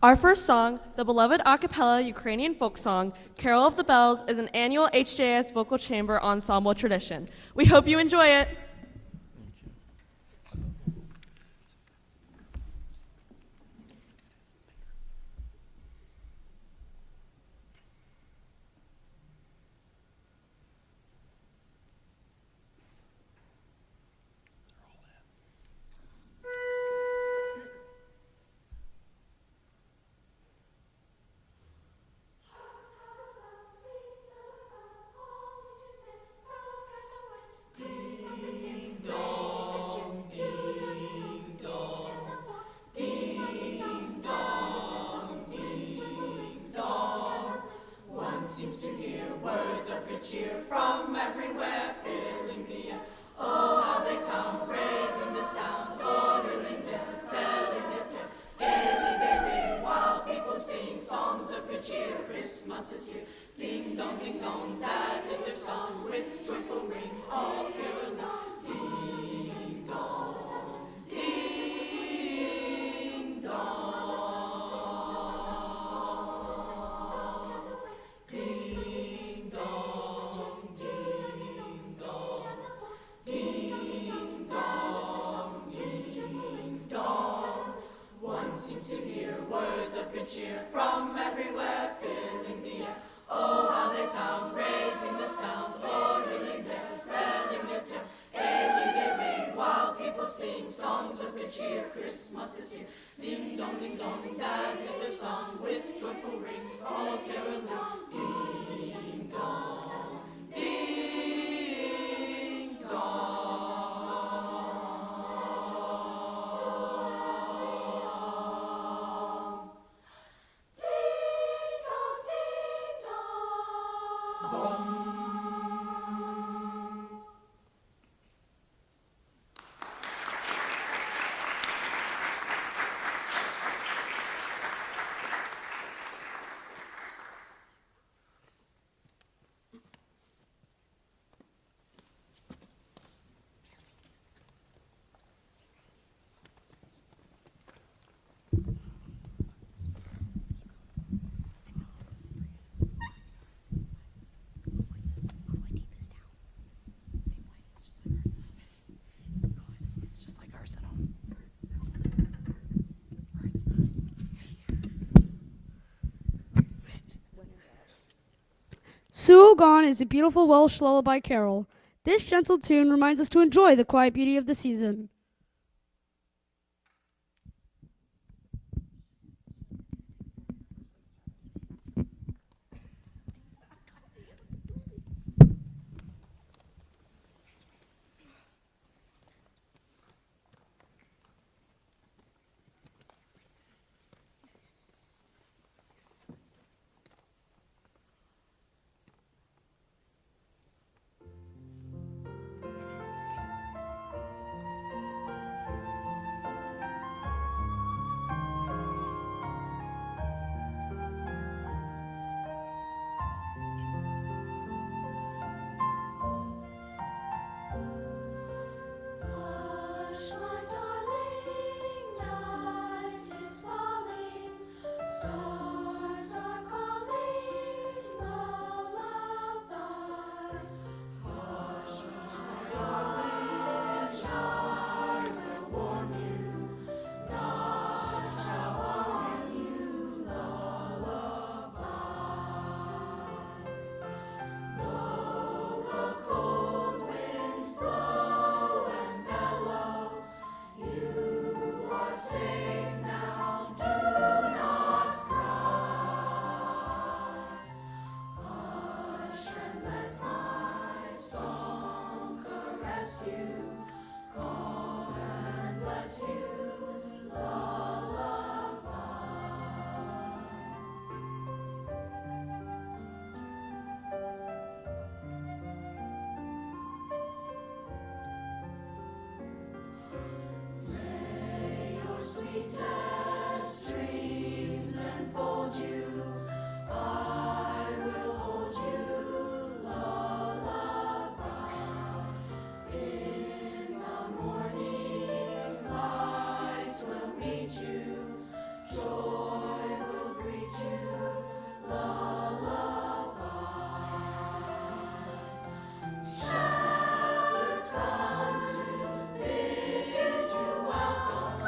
Our first song, the beloved a cappella Ukrainian folk song, Carol of the Bells, is an annual HJS Vocal Chamber Ensemble tradition. We hope you enjoy it. Sue Gone is a beautiful Welsh lullaby carol. This gentle tune reminds us to enjoy the quiet beauty of the season. Welcome,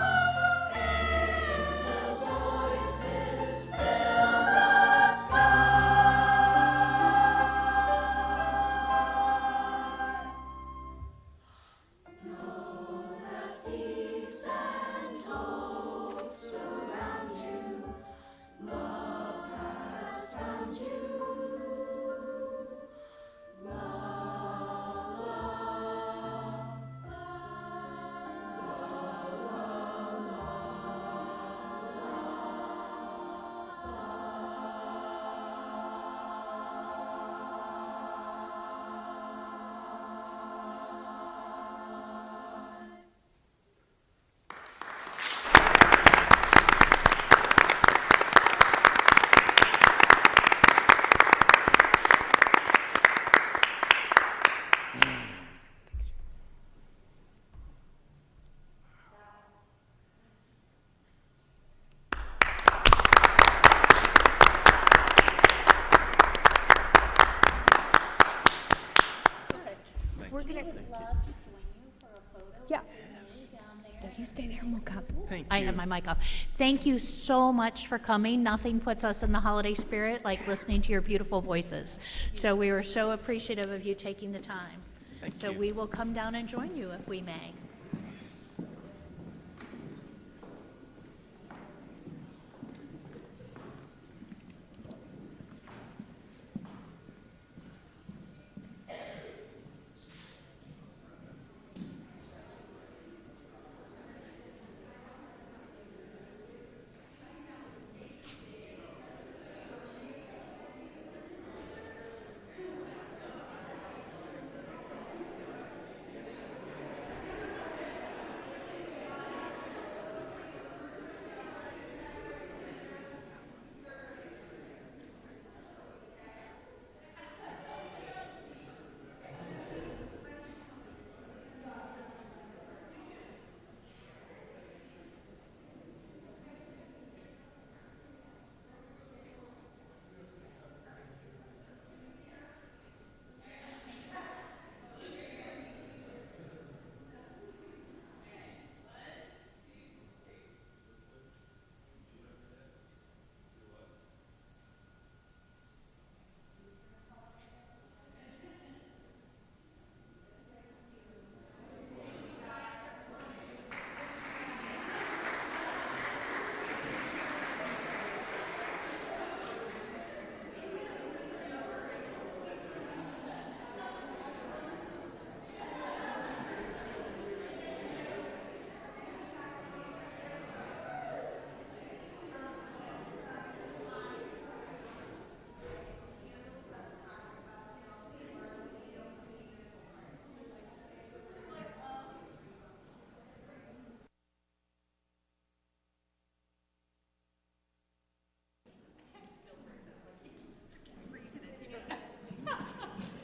you stay there and we'll come? Thank I have you. my mic off. Thank you so much for coming. Nothing puts us in the holiday spirit like listening to your beautiful voices. So we were so appreciative of you taking the time. Thank So you. we will come down and join you if we may.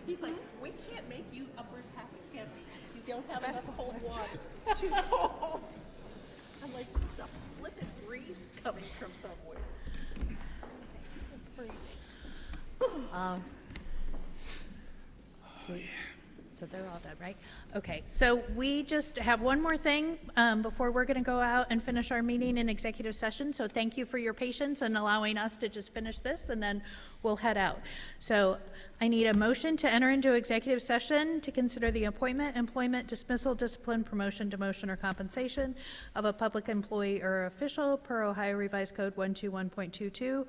He's like, we can't make you uppers happy, can we? You don't have enough cold water. It's too cold. I'm like, there's a flippin' breeze coming from somewhere. It's freezing. So they're all done, right? Okay, so we just have one more thing before we're going to go out and finish our meeting in executive session. So thank you for your patience and allowing us to just finish this, and then we'll head out. So I need a motion to enter into executive session to consider the appointment, employment, dismissal, discipline, promotion, demotion, or compensation of a public employee or official per Ohio Revised Code 121.22,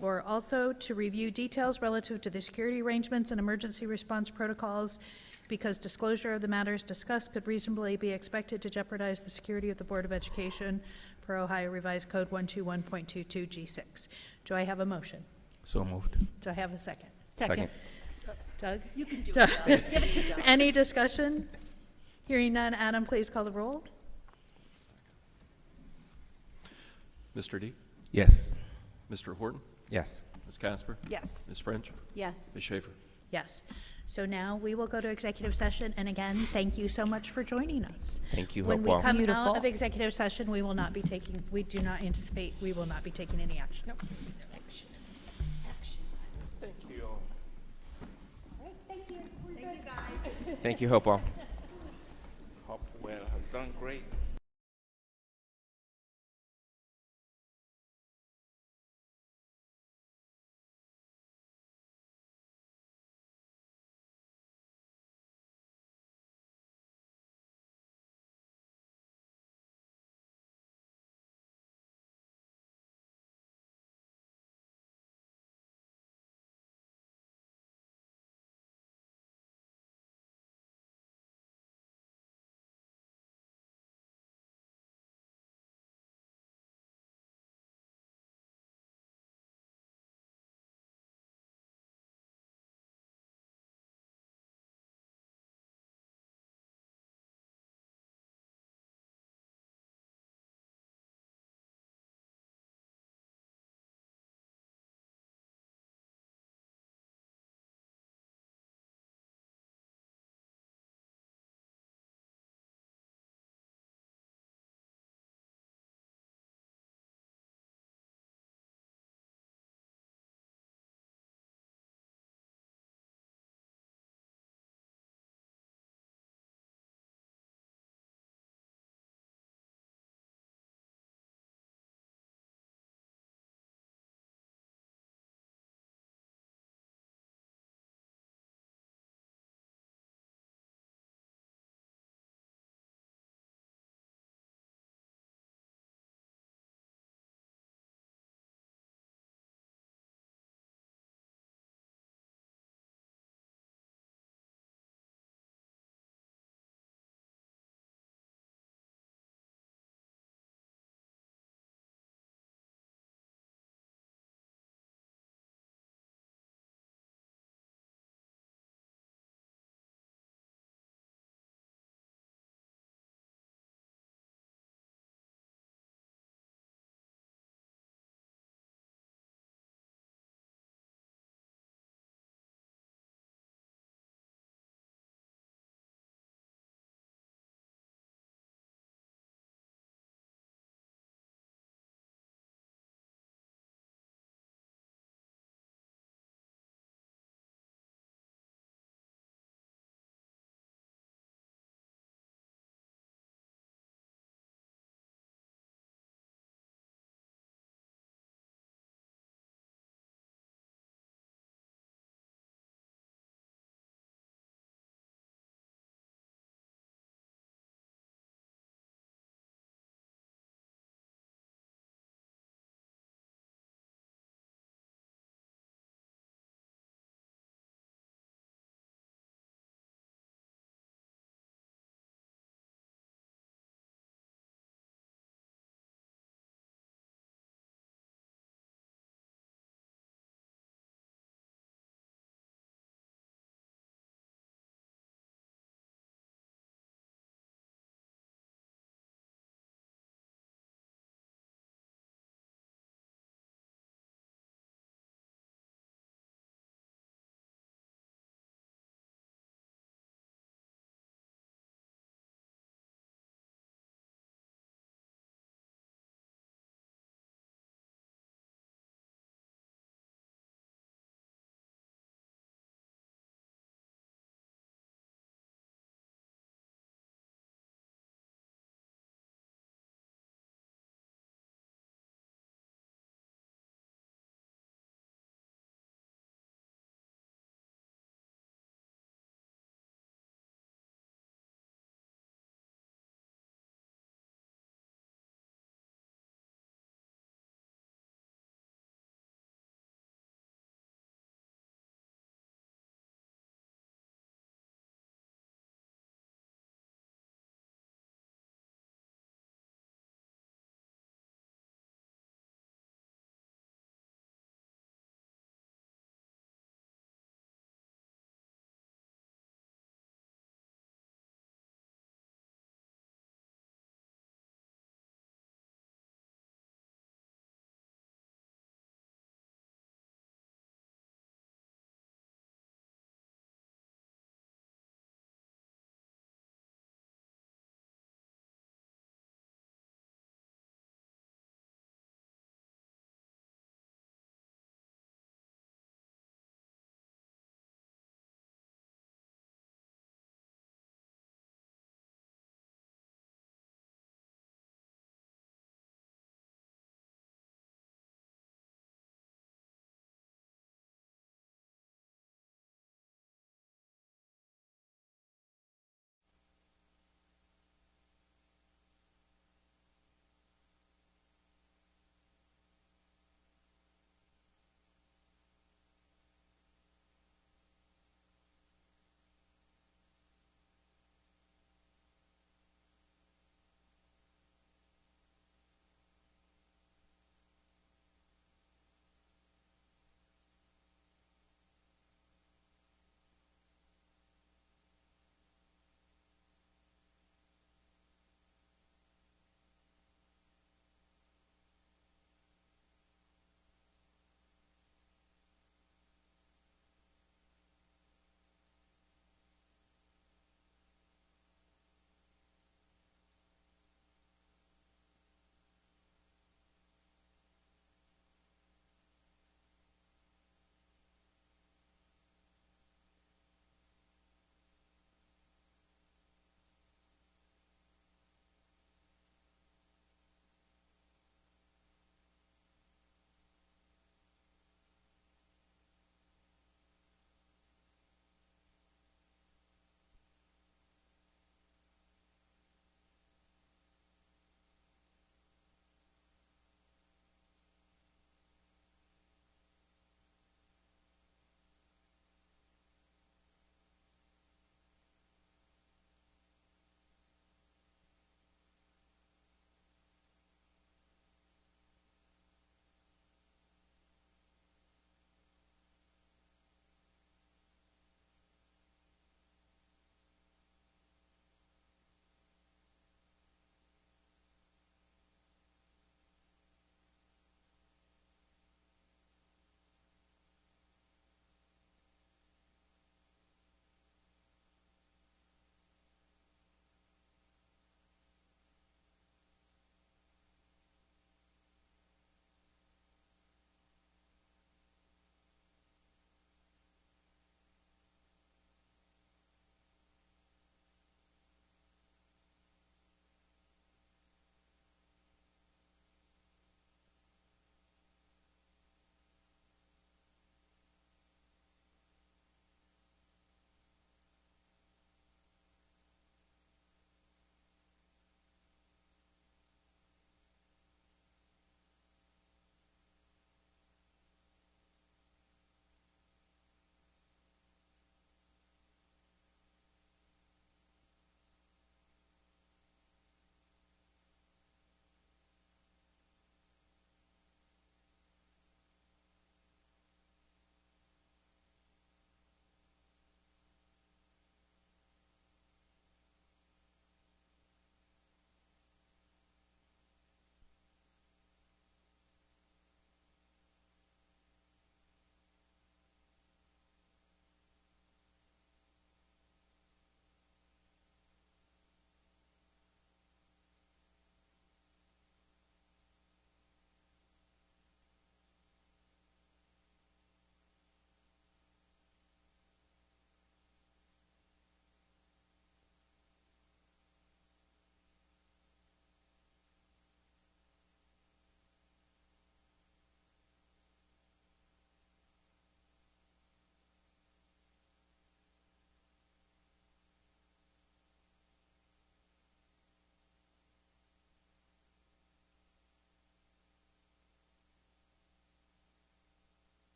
or also to review details relative to the security arrangements and emergency response protocols because disclosure of the matters discussed could reasonably be expected to jeopardize the security of the Board of Education per Ohio Revised Code 121.22 G6. Do I have a motion? So moved. Do I have a second? Second. Doug? You can do Doug. it. Give it to Doug. Any discussion? Hearing none, Adam, please call the roll. Mr. D? Yes. Mr. Horton? Yes. Ms. Casper? Yes. Ms. French? Yes. Ms. Schaefer? Yes. So now we will go to executive session, and again, thank you so much for joining us. Thank you, When we Hopewell. come out Beautiful. of executive session, we will not be taking, we do not anticipate, we will not be taking any action. Thank you all. Thank you, Hopewell. Hopewell has done great.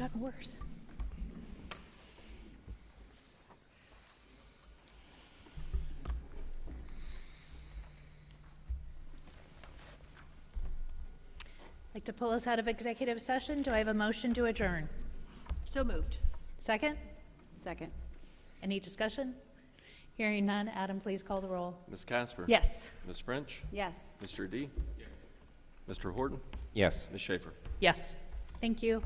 gotten worse. I'd like to pull us out of executive session. Do I have a motion to adjourn? So moved. Second? Second. Any discussion? Hearing none, Adam, please call the roll. Ms. Casper? Yes. Ms. French? Yes. Mr. D? Mr. Horton? Yes. Ms. Schaefer? Yes. Thank you.